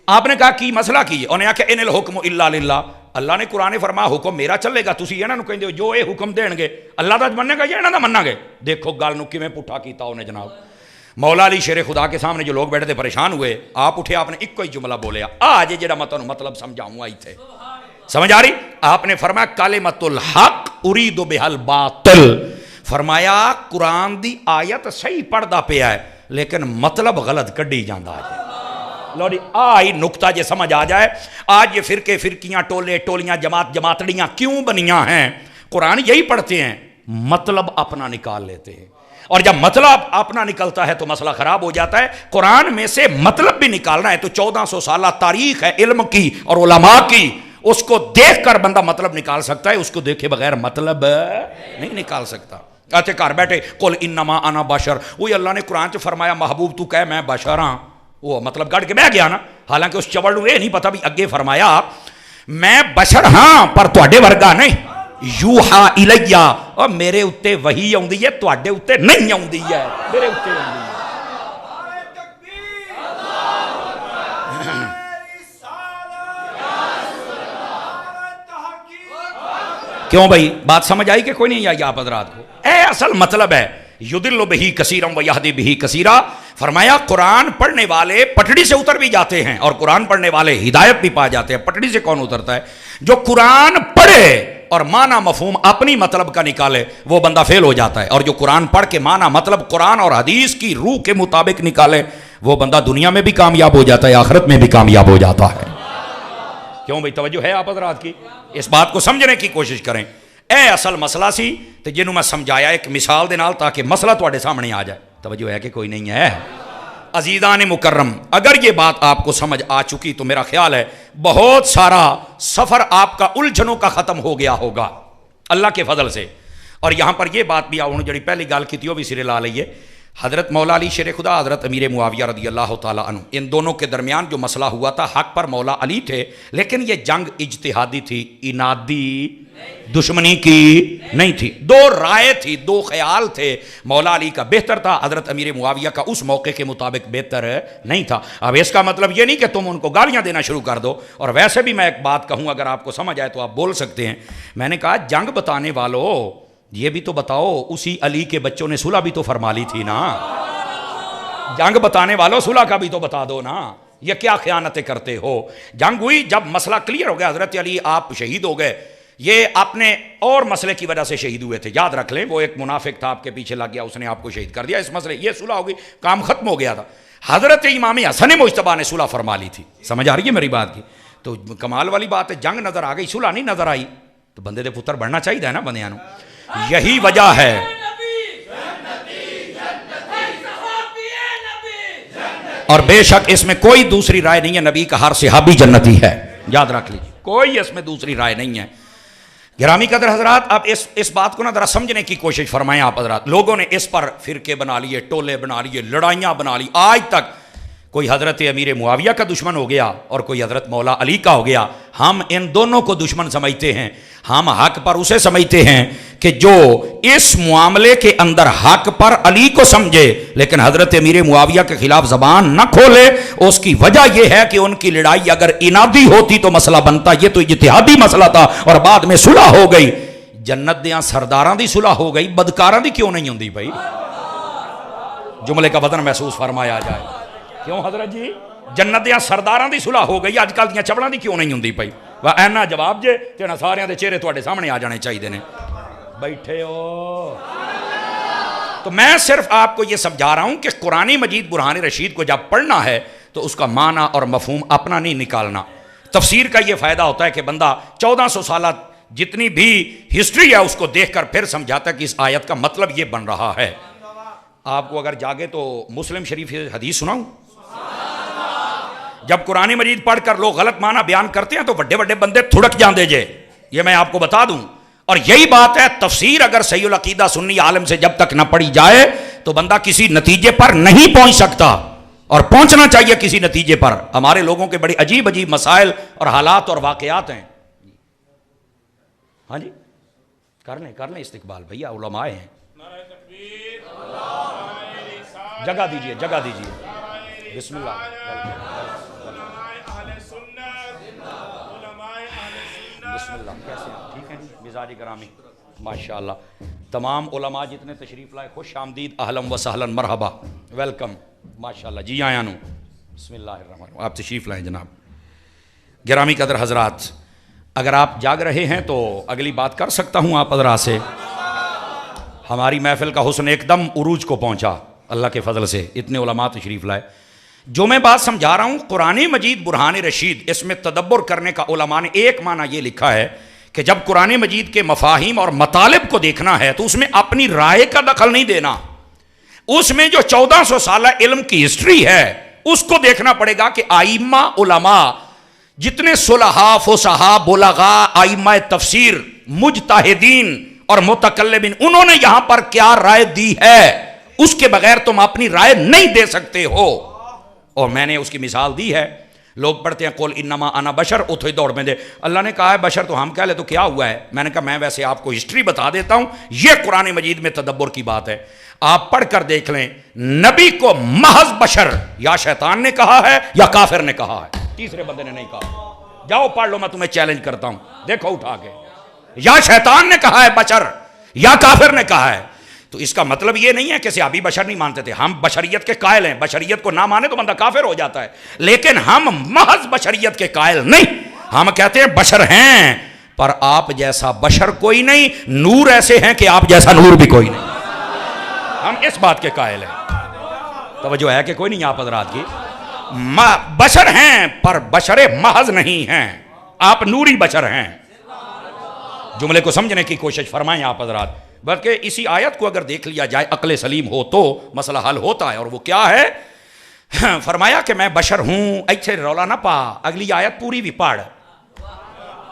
آپ نے کہا کی مسئلہ کی ہے؟ انہیں آخیا ان الحکم الا للہ. اللہ نے قرآن فرمایا حکم میرا چلے گا، تسی انہاں نو کہندے ہو جو اے حکم دین گے اللہ دا مننے گا یا انہاں دا مننا گے. دیکھو گل نو کیویں پٹھا کیتا انہیں جناب. مولا علی شیر خدا کے سامنے جو لوگ بیٹھے تھے پریشان ہوئے. آپ اٹھے، آپ نے ایک ہی جملہ بولیا، آج جڑا میں تانوں مطلب سمجھاؤں آئی تھے. سمجھ آ رہی؟ آپ نے فرمایا کلمۃ الحق ارید بها الباطل. فرمایا قرآن دی آیت صحیح پڑھدا پیا ہے لیکن مطلب غلط کڈی جاندا ہے. لو جی آئی نکتہ جے سمجھ آ جائے. آج یہ فرقے فرقیاں ٹولے ٹولیاں جماعت جماعتڑیاں کیوں بنیاں ہیں؟ قرآن یہی پڑھتے ہیں، مطلب اپنا نکال لیتے ہیں، اور جب مطلب اپنا نکلتا ہے تو مسئلہ خراب ہو جاتا ہے. قرآن میں سے مطلب بھی نکالنا ہے تو 1400 سالہ تاریخ ہے علم کی اور علماء کی، اس کو دیکھ کر بندہ مطلب نکال سکتا ہے، اس کو دیکھے بغیر مطلب نہیں نکال سکتا. اچھے گھر بیٹھے قل انما انا بشر، وہی اللہ نے قرآن چ فرمایا محبوب تو کہے میں بشر ہاں، وہ مطلب گڑ کے بہ گیا نا. حالانکہ اس چوڑ نو یہ نہیں پتا بھی اگے فرمایا میں بشر ہاں پر تواڈے ورگا نہیں. یوحا الیہ، اور میرے اتے وحی آؤندی ہے، تواڈے اتے نہیں آؤندی ہے، میرے اتے آؤندی ہے. کیوں بھائی بات سمجھ آئی کہ کوئی نہیں آئی آپ حضرات کو؟ اے اصل مطلب ہے یضل بہ کثیرا و یہدی بہ کثیرا. فرمایا قرآن پڑھنے والے پٹڑی سے اتر بھی جاتے ہیں اور قرآن پڑھنے والے ہدایت بھی پا جاتے ہیں. پٹڑی سے کون اترتا ہے؟ جو قرآن پڑھے اور معنی مفہوم اپنی مطلب کا نکالے وہ بندہ فیل ہو جاتا ہے، اور جو قرآن پڑھ کے معنی مطلب قرآن اور حدیث کی روح کے مطابق نکالے وہ بندہ دنیا میں بھی کامیاب ہو جاتا ہے، آخرت میں بھی کامیاب ہو جاتا ہے. کیوں بھائی توجہ ہے آپ حضرات کی؟ اس بات کو سمجھنے کی کوشش کریں. اے اصل مسئلہ سی تے جنوں میں سمجھایا ایک مثال دے نال تاکہ مسئلہ تواڈے سامنے آ جائے. توجہ ہے کہ کوئی نہیں ہے؟ عزیزان مکرم، اگر یہ بات آپ کو سمجھ آ چکی تو میرا خیال ہے بہت سارا سفر آپ کا الجھنوں کا ختم ہو گیا ہوگا اللہ کے فضل سے. اور یہاں پر یہ بات بھی آؤں جڑی پہلی گال کی تھی وہ بھی سرے لا لئیے. حضرت مولا علی شیر خدا، حضرت امیر معاویہ رضی اللہ تعالیٰ عنہ، ان دونوں کے درمیان جو مسئلہ ہوا تھا حق پر مولا علی تھے، لیکن یہ جنگ اجتہادی تھی، انادی دشمنی کی نہیں تھی. دو رائے تھی، دو خیال تھے. مولا علی کا بہتر تھا، حضرت امیر معاویہ کا اس موقع کے مطابق بہتر نہیں تھا. اب اس کا مطلب یہ نہیں کہ تم ان کو گالیاں دینا شروع کر دو. اور ویسے بھی میں ایک بات کہوں، اگر آپ کو سمجھ آئے تو آپ بول سکتے ہیں. میں نے کہا جنگ بتانے والوں یہ بھی تو بتاؤ، اسی علی کے بچوں نے صلح بھی تو فرما لی تھی نا. جنگ بتانے والوں صلح کا بھی تو بتا دو نا. یہ کیا خیانتیں کرتے ہو؟ جنگ ہوئی، جب مسئلہ کلیئر ہو گیا، حضرت علی آپ شہید ہو گئے. یہ اپنے اور مسئلے کی وجہ سے شہید ہوئے تھے، یاد رکھ لیں. وہ ایک منافق تھا آپ کے پیچھے لگ گیا، اس نے آپ کو شہید کر دیا. اس مسئلے یہ صلح ہو گئی، کام ختم ہو گیا تھا. حضرت امام حسن مجتبیٰ نے صلح فرما لی تھی. سمجھ آ رہی ہے میری بات کی؟ تو کمال والی بات ہے، جنگ نظر آ گئی، صلح نہیں نظر آئی. تو بندے دے پتر بڑھنا چاہیے نا بندیاں نو. یہی وجہ ہے. اور بے شک اس میں کوئی دوسری رائے نہیں ہے، نبی کا ہر صحابی جنتی ہے، یاد رکھ لیجیے، کوئی اس میں دوسری رائے نہیں ہے. گرامی قدر حضرات، اب اس بات کو نا ذرا سمجھنے کی کوشش فرمائیں آپ حضرات. لوگوں نے اس پر فرقے بنا لیے، ٹولے بنا لیے، لڑائیاں بنا لی. آج تک کوئی حضرت امیر معاویہ کا دشمن ہو گیا اور کوئی حضرت مولا علی کا ہو گیا. ہم ان دونوں کو دشمن سمجھتے ہیں. ہم حق پر اسے سمجھتے ہیں کہ جو اس معاملے کے اندر حق پر علی کو سمجھے لیکن حضرت امیر معاویہ کے خلاف زبان نہ کھولے. اس کی وجہ یہ ہے کہ ان کی لڑائی اگر انادی ہوتی تو مسئلہ بنتا. یہ تو اجتہادی مسئلہ تھا اور بعد میں صلح ہو گئی. جنت دیاں سرداراں دی صلح ہو گئی، بدکاراں دی کیوں نہیں ہوندی بھائی؟ جملے کا وزن محسوس فرمایا جائے. کیوں حضرت جی؟ جنت دیاں سرداراں دی صلح ہو گئی، اج کل دیاں چپڑاں دی کیوں نہیں ہوندی پئی؟ وا اینا جواب جے تینا ساریاں دے چہرے تواڈے سامنے آ جانے چاہیے نے. بیٹھے ہو. تو میں صرف آپ کو یہ سمجھا رہا ہوں کہ قرآن مجید برہان رشید کو جب پڑھنا ہے تو اس کا معنی اور مفہوم اپنا نہیں نکالنا. تفسیر کا یہ فائدہ ہوتا ہے کہ بندہ 1400 سالہ جتنی بھی ہسٹری ہے اس کو دیکھ کر پھر سمجھاتا ہے کہ اس آیت کا مطلب یہ بن رہا ہے. آپ کو اگر جاگے تو مسلم شریف حدیث سناؤں؟ جب قرآن مجید پڑھ کر لوگ غلط معنی بیان کرتے ہیں تو بڑے بڑے بندے تھڑک جاندے جے، یہ میں آپ کو بتا دوں. اور یہی بات ہے، تفسیر اگر صحیح العقیدہ سنی عالم سے جب تک نہ پڑھی جائے تو بندہ کسی نتیجے پر نہیں پہنچ سکتا، اور پہنچنا چاہیے کسی نتیجے پر. ہمارے لوگوں کے بڑے عجیب عجیب مسائل اور حالات اور واقعات ہیں. ہاں جی کر لیں استقبال، بھیا علماء ہیں. جگہ دیجئے بسم اللہ. بسم اللہ. کیسے ہیں؟ ٹھیک ہیں جی؟ مزاج گرامی ماشاءاللہ. تمام علماء جتنے تشریف لائے خوش آمدید، اہلا و سہلا، مرحبا، ویلکم ماشاءاللہ. جی آیا نو. بسم اللہ الرحمن الرحیم. آپ تشریف لائیں جناب. گرامی قدر حضرات، اگر آپ جاگ رہے ہیں تو اگلی بات کر سکتا ہوں آپ حضرات سے. ہماری محفل کا حسن ایک دم عروج کو پہنچا اللہ کے فضل سے، اتنے علماء تشریف لائے. جو میں بات سمجھا رہا ہوں قرآن مجید برہان رشید، اس میں تدبر کرنے کا علماء نے ایک معنی یہ لکھا ہے کہ جب قرآن مجید کے مفاہیم اور مطالب کو دیکھنا ہے تو اس میں اپنی رائے کا دخل نہیں دینا. اس میں جو 1400 سالہ علم کی ہسٹری ہے اس کو دیکھنا پڑے گا کہ آئمہ علماء جتنے صلحاء، فصحاء، بلغاء، آئمہ تفسیر، مجتہدین اور متکلمین، انہوں نے یہاں پر کیا رائے دی ہے، اس کے بغیر تم اپنی رائے نہیں دے سکتے ہو. اور میں نے اس کی مثال دی ہے. لوگ پڑھتے ہیں قل انما انا بشر، اتھوئی دوڑ میں دے. اللہ نے کہا ہے بشر تو ہم کہہ لے تو کیا ہوا ہے؟ میں نے کہا میں ویسے آپ کو ہسٹری بتا دیتا ہوں، یہ قرآن مجید میں تدبر کی بات ہے. آپ پڑھ کر دیکھ لیں، نبی کو محض بشر یا شیطان نے کہا ہے یا کافر نے کہا ہے، تیسرے بندے نے نہیں کہا. جاؤ پڑھ لو، میں تمہیں چیلنج کرتا ہوں، دیکھو اٹھا کے. یا شیطان نے کہا ہے بشر یا کافر نے کہا ہے. تو اس کا مطلب یہ نہیں ہے کہ صحابی بشر نہیں مانتے تھے. ہم بشریت کے قائل ہیں، بشریت کو نہ مانے تو بندہ کافر ہو جاتا ہے. لیکن ہم محض بشریت کے قائل نہیں. ہم کہتے ہیں بشر ہیں پر آپ جیسا بشر کوئی نہیں، نور ایسے ہیں کہ آپ جیسا نور بھی کوئی نہیں. ہم اس بات کے قائل ہیں. توجہ ہے کہ کوئی نہیں آپ حضرات کی؟ بشر ہیں پر بشر محض نہیں ہیں. آپ نوری بشر ہیں. جملے کو سمجھنے کی کوشش فرمائیں آپ حضرات. بلکہ اسی آیت کو اگر دیکھ لیا جائے عقل سلیم ہو تو مسئلہ حل ہوتا ہے. اور وہ کیا ہے؟ فرمایا کہ میں بشر ہوں. ایسے رولا نہ پا, اگلی آیت پوری بھی پڑھ,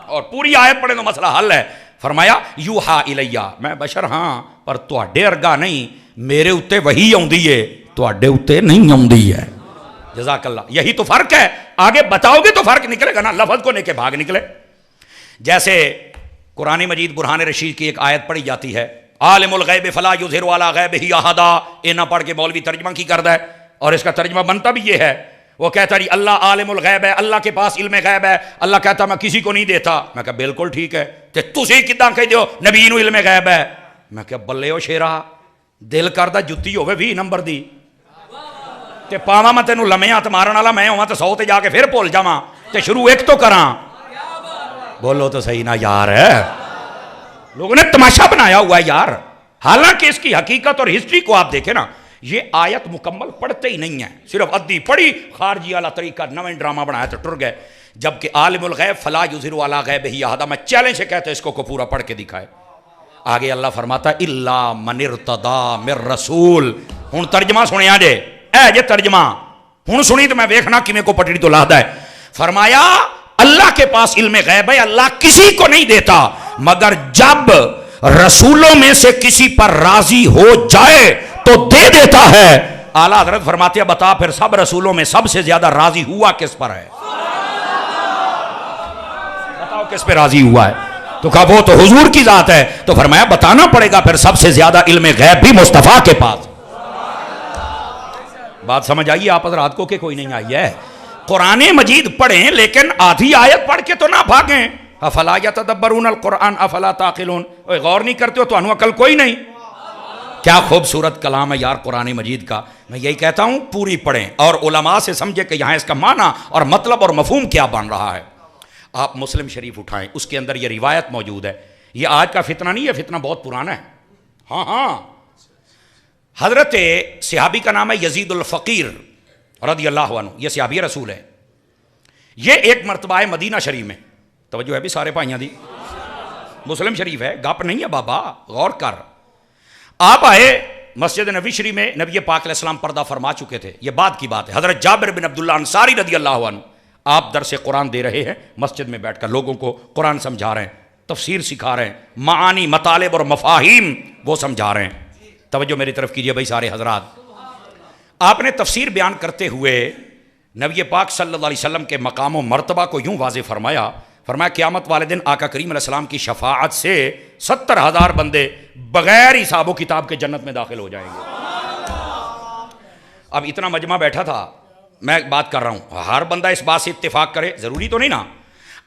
اور پوری آیت پڑھے تو مسئلہ حل ہے. فرمایا یوحا الیہ, میں بشر ہاں پر تواڈے ارگا نہیں, میرے اتے وہی آندی ہے, تواڈے اتے نہیں آندی ہے. جزاک اللہ. یہی تو فرق ہے. آگے بتاؤ گے تو فرق نکلے گا نا, لفظ کو لے کے بھاگ نکلے. جیسے قرآن مجید برہان رشید کی ایک آیت پڑھی جاتی ہے, عالم الغیب فلا یظہر علی غیبہ احدا. یہ نہ پڑھ کے مولوی ترجمہ کی کرتا ہے, اور اس کا ترجمہ بنتا بھی یہ ہے. وہ کہتا ہے اللہ عالم الغیب ہے, اللہ کے پاس علم غیب ہے. اللہ کہتا میں کسی کو نہیں دیتا. میں کہا بالکل ٹھیک ہے, تے تسی کداں کہہ دیو نبی نو علم غیب ہے. میں کہا بلے او شیرا, دل کردا جُتی ہوے 20 نمبر دی تے پاواں میں تینوں لمیاں تے مارن والا میں ہوواں تے 100 تے جا کے پھر بھول جاواں تے شروع ایک تو کراں. بولو تو صحیح نا یار. ہے لوگوں نے تماشا بنایا ہوا ہے یار. حالانکہ اس کی حقیقت اور ہسٹری کو آپ دیکھیں نا, یہ آیت مکمل پڑھتے ہی نہیں ہیں, صرف ادھی پڑھی, خارجی والا طریقہ نویں ڈرامہ بنایا تو ٹر گئے. جبکہ عالم الغیب فلا یظہر علی غیبہ احدا, میں چیلنج سے کہتا اس کو پورا پڑھ کے دکھائے. آگے اللہ فرماتا الا من ارتضی من رسول. ہن ترجمہ سنیا جے, اے جے ترجمہ ہن سنی تو میں ویکھنا کیویں کو پٹڑی تو لاہدا ہے. فرمایا اللہ کے پاس علم غیب ہے, اللہ کسی کو نہیں دیتا, مگر جب رسولوں میں سے کسی پر راضی ہو جائے تو دے دیتا ہے. اعلیٰ حضرت فرماتے ہیں بتا پھر سب رسولوں میں سب سے زیادہ راضی ہوا کس پر ہے؟ بتاؤ کس پہ راضی ہوا ہے؟ تو کہا وہ تو حضور کی ذات ہے. تو فرمایا بتانا پڑے گا پھر سب سے زیادہ علم غیب بھی مصطفیٰ کے پاس. بات سمجھ آئیے آپ حضرات کو کہ کوئی نہیں آئی ہے؟ قرآن مجید پڑھیں لیکن آدھی آیت پڑھ کے تو نہ بھاگیں. افلا یتدبرون القرآن افلا تعقلون. غور نہیں کرتے ہو تو انو عقل کوئی نہیں. کیا خوبصورت کلام ہے یار قرآن مجید کا. میں یہی کہتا ہوں پوری پڑھیں اور علماء سے سمجھے کہ یہاں اس کا معنی اور مطلب اور مفہوم کیا بن رہا ہے. آپ مسلم شریف اٹھائیں, اس کے اندر یہ روایت موجود ہے. یہ آج کا فتنہ نہیں ہے, فتنہ بہت پرانا ہے. ہاں حضرت صحابی کا نام ہے یزید الفقیر رضی اللہ عنہ, یہ صحابی رسول ہے. یہ ایک مرتبہ ہے مدینہ شریف میں, توجہ ہے بھی سارے بھائیاں دی, مسلم شریف ہے, گپ نہیں ہے بابا, غور کر. آپ آئے مسجد نبی شریف میں, نبی پاک علیہ السلام پردہ فرما چکے تھے. یہ بعد کی بات ہے. حضرت جابر بن عبداللہ انصاری رضی اللہ عنہ آپ درس قرآن دے رہے ہیں, مسجد میں بیٹھ کر لوگوں کو قرآن سمجھا رہے ہیں, تفسیر سکھا رہے ہیں, معانی مطالب اور مفاہیم وہ سمجھا رہے ہیں. توجہ میری طرف کیجئے بھائی سارے حضرات. آپ نے تفسیر بیان کرتے ہوئے نبی پاک صلی اللہ علیہ وسلم کے مقام و مرتبہ کو یوں واضح فرمایا قیامت والے دن آقا کریم علیہ السلام کی شفاعت سے 70,000 بندے بغیر حساب و کتاب کے جنت میں داخل ہو جائیں گے. اب اتنا مجمع بیٹھا تھا, میں بات کر رہا ہوں, ہر بندہ اس بات سے اتفاق کرے ضروری تو نہیں نا.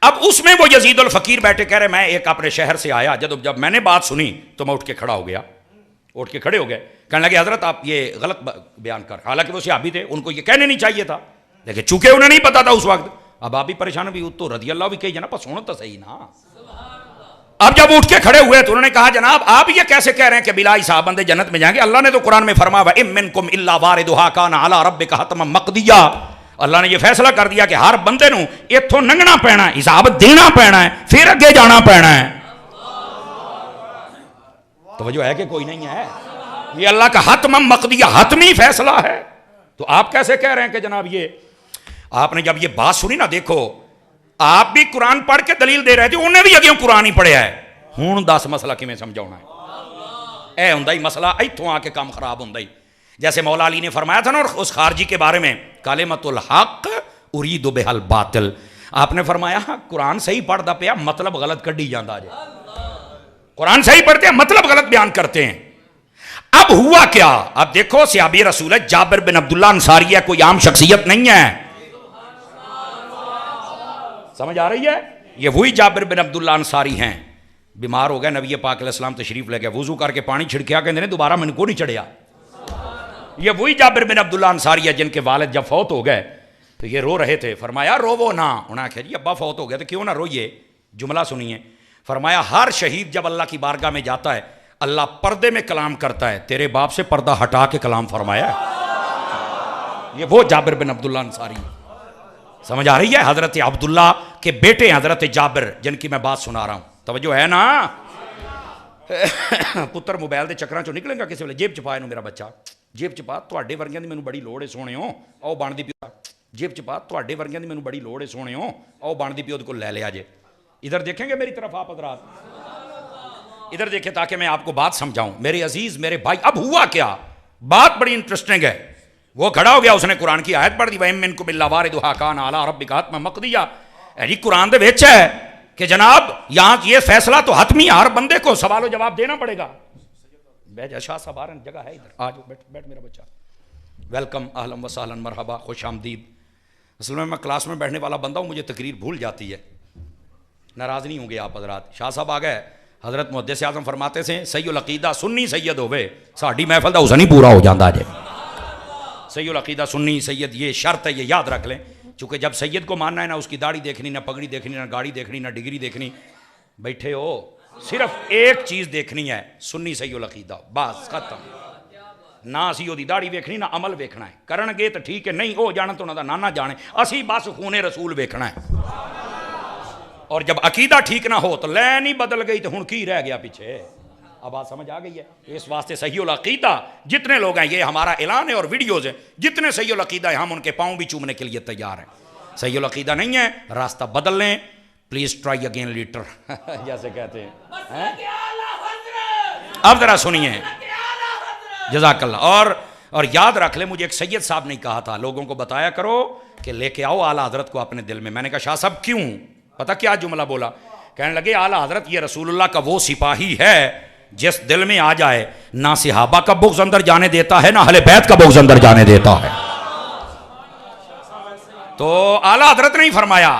اب اس میں وہ یزید الفقیر بیٹھے کہہ رہے میں ایک اپنے شہر سے آیا, جب میں نے بات سنی تو میں اٹھ کے کھڑا ہو گیا. اٹھ کے کھڑے ہو گئے, کہنے لگے حضرت آپ یہ غلط بیان کر. حالانکہ وہ صحابی تھے, ان کو یہ کہنے نہیں چاہیے تھا, لیکن چونکہ انہیں نہیں پتا تھا اس وقت. اب آپ بھی پریشان بھی تو رضی اللہ بھی کہی جناب سنو تو صحیح نا. اب جب اٹھ کے کھڑے ہوئے تو انہوں نے کہا جناب آپ یہ کیسے کہہ رہے ہیں کہ بلا حساب بندے جنت میں جائیں گے؟ اللہ نے تو قرآن میں فرمایا وَإِن مِّنكُمْ إِلَّا وَارِدُهَا كَانَ عَلَىٰ رَبِّكَ حَتْمًا مَّقْضِيًّا. اللہ نے یہ فیصلہ کر دیا کہ ہر بندے نو اتھوں لنگنا پینا ہے, حساب دینا پینا ہے, پھر اگے جانا پینا ہے. توجہ ہے کہ کوئی نہیں ہے؟ یہ اللہ کا حتمًا مقضیہ, حتمی فیصلہ ہے. تو آپ کیسے کہہ رہے ہیں کہ جناب یہ؟ آپ نے جب یہ بات سنی نا, دیکھو آپ بھی قرآن پڑھ کے دلیل دے رہے تھے, انہیں بھی اگے قرآن ہی پڑھیا ہے. ہوں 10 مسئلہ کیویں سمجھاؤنا ہے؟ اے ہوندا ہی مسئلہ ایتھوں آ کے کام خراب ہوندا ہی. جیسے مولا علی نے فرمایا تھا نا اس خارجی کے بارے میں, کلمۃ الحق ارید بہ الباطل. آپ نے فرمایا قرآن صحیح پڑھدا پیا, مطلب غلط کڈی جاندا جے. قرآن صحیح پڑھتے ہیں, مطلب غلط بیان کرتے ہیں. اب ہوا کیا؟ اب دیکھو صحابی رسول ہے, جابر بن عبداللہ انصاری ہے, کوئی عام شخصیت نہیں ہے. سمجھ آ رہی ہے؟ یہ وہی جابر بن عبداللہ انصاری ہیں. بیمار ہو گئے, نبی پاک علیہ السلام تشریف لے گئے, وضو کر کے پانی چھڑکیا, کہتے ہیں دوبارہ من کو نہیں چڑھیا. یہ وہی جابر بن عبداللہ انصاری ہے جن کے والد جب فوت ہو گئے تو یہ رو رہے تھے. فرمایا روو نہ. انہوں نے کہا جی ابا فوت ہو گئے تو کیوں نہ روئیے, جملہ سنیے. فرمایا ہر شہید جب اللہ کی بارگاہ میں جاتا ہے اللہ پردے میں کلام کرتا ہے, تیرے باپ سے پردہ ہٹا کے کلام فرمایا ہے. یہ وہ جابر بن عبداللہ انصاری. سمجھ آ رہی ہے؟ حضرت عبداللہ کہ بیٹے حضرت جابر جن کی میں بات سنا رہا ہوں، توجہ ہے نا؟ پتر موبائل دے چکراں چوں نکلے گا کسی ویلے، جیب چپا اینو میرا بچہ، جیب چپا تواڈے ورگیاں دی مینوں بڑی لوڑ ہے سونےو، آؤ بندی پیو، جیب چپا تواڈے ورگیاں دی مینوں بڑی لوڑ ہے سونےو، آؤ بندی پیو دے کول لے لیا جے۔ ادھر دیکھیں گے میری طرف آپ حضرات، ادھر دیکھیں تاکہ میں آپ کو بات سمجھاؤں۔ میرے عزیز میرے بھائی، اب ہوا کیا؟ بات بڑی انٹرسٹنگ ہے۔ وہ کھڑا ہو گیا، اس نے قرآن کی آیت پڑھ دی، وَإِن مِّنكُمْ إِلَّا وَارِدُهَا كَانَ عَلَىٰ رَبِّكَ حَتْمًا مَقْضِيًّا۔ جی قرآن دے وچ ہے کہ جناب یہاں یہ فیصلہ تو حتمی، ہر بندے کو سوال و جواب دینا پڑے گا۔ بیٹھ جا شاہ صاحب، جگہ ہے ادھر، آ جاؤ، بیٹھ میرا بچہ، ویلکم، اہلا وسہلا، مرحبا، خوش آمدید۔ اصل میں کلاس میں بیٹھنے والا بندہ ہوں، مجھے تقریر بھول جاتی ہے، ناراض نہیں ہوں گے آپ حضرات۔ شاہ صاحب آ گئے، حضرت محدث اعظم فرماتے تھے سید العقیدہ سنی سید ہوئے ساڈی محفل دا حسن ہی پورا ہو جاندہ جے۔ سید العقیدہ سنی سید، یہ شرط ہے، یہ یاد رکھ لیں، چونکہ جب سید کو ماننا ہے نہ اس کی داڑھی دیکھنی، نہ پگڑی دیکھنی، نہ گاڑی دیکھنی، نہ ڈگری دیکھنی، بیٹھے ہو صرف ایک چیز دیکھنی ہے، سنی سید العقیدہ، بس ختم۔ نہ اسی وہ داڑھی ویکھنی نہ عمل ویکھنا ہے، کرن گے تو ٹھیک ہے، نہیں وہ جانا تو انہاں دا نانا جانے، اسی بس خون رسول ویکھنا ہے۔ اور جب عقیدہ ٹھیک نہ ہو تو لین ہی بدل گئی، تو ہن کی رہ گیا پیچھے؟ اب بات سمجھ آ گئی ہے؟ اس واسطے صحیح العقیدہ جتنے لوگ ہیں، یہ ہمارا اعلان ہے اور ویڈیوز ہیں، جتنے صحیح العقیدہ ہیں ہم ان کے پاؤں بھی چومنے کے لیے تیار ہیں۔ صحیح العقیدہ نہیں ہے، راستہ بدل لیں، پلیز ٹرائی اگین لیٹر جیسے کہتے ہیں۔ اب ذرا سنیے، جزاک اللہ۔ اور یاد رکھ لیں، مجھے ایک سید صاحب نے کہا تھا، لوگوں کو بتایا کرو کہ لے کے آؤ اعلیٰ حضرت کو اپنے دل میں۔ میں نے کہا شاہ صاحب کیوں؟ پتہ کیا جملہ بولا؟ کہنے لگے اعلیٰ حضرت یہ رسول اللہ کا وہ سپاہی ہے جس دل میں آ جائے نہ صحابہ کا بغض اندر جانے دیتا ہے، نہ اہل بیت کا بغض اندر جانے دیتا ہے۔ تو اعلیٰ حضرت نے ہی فرمایا،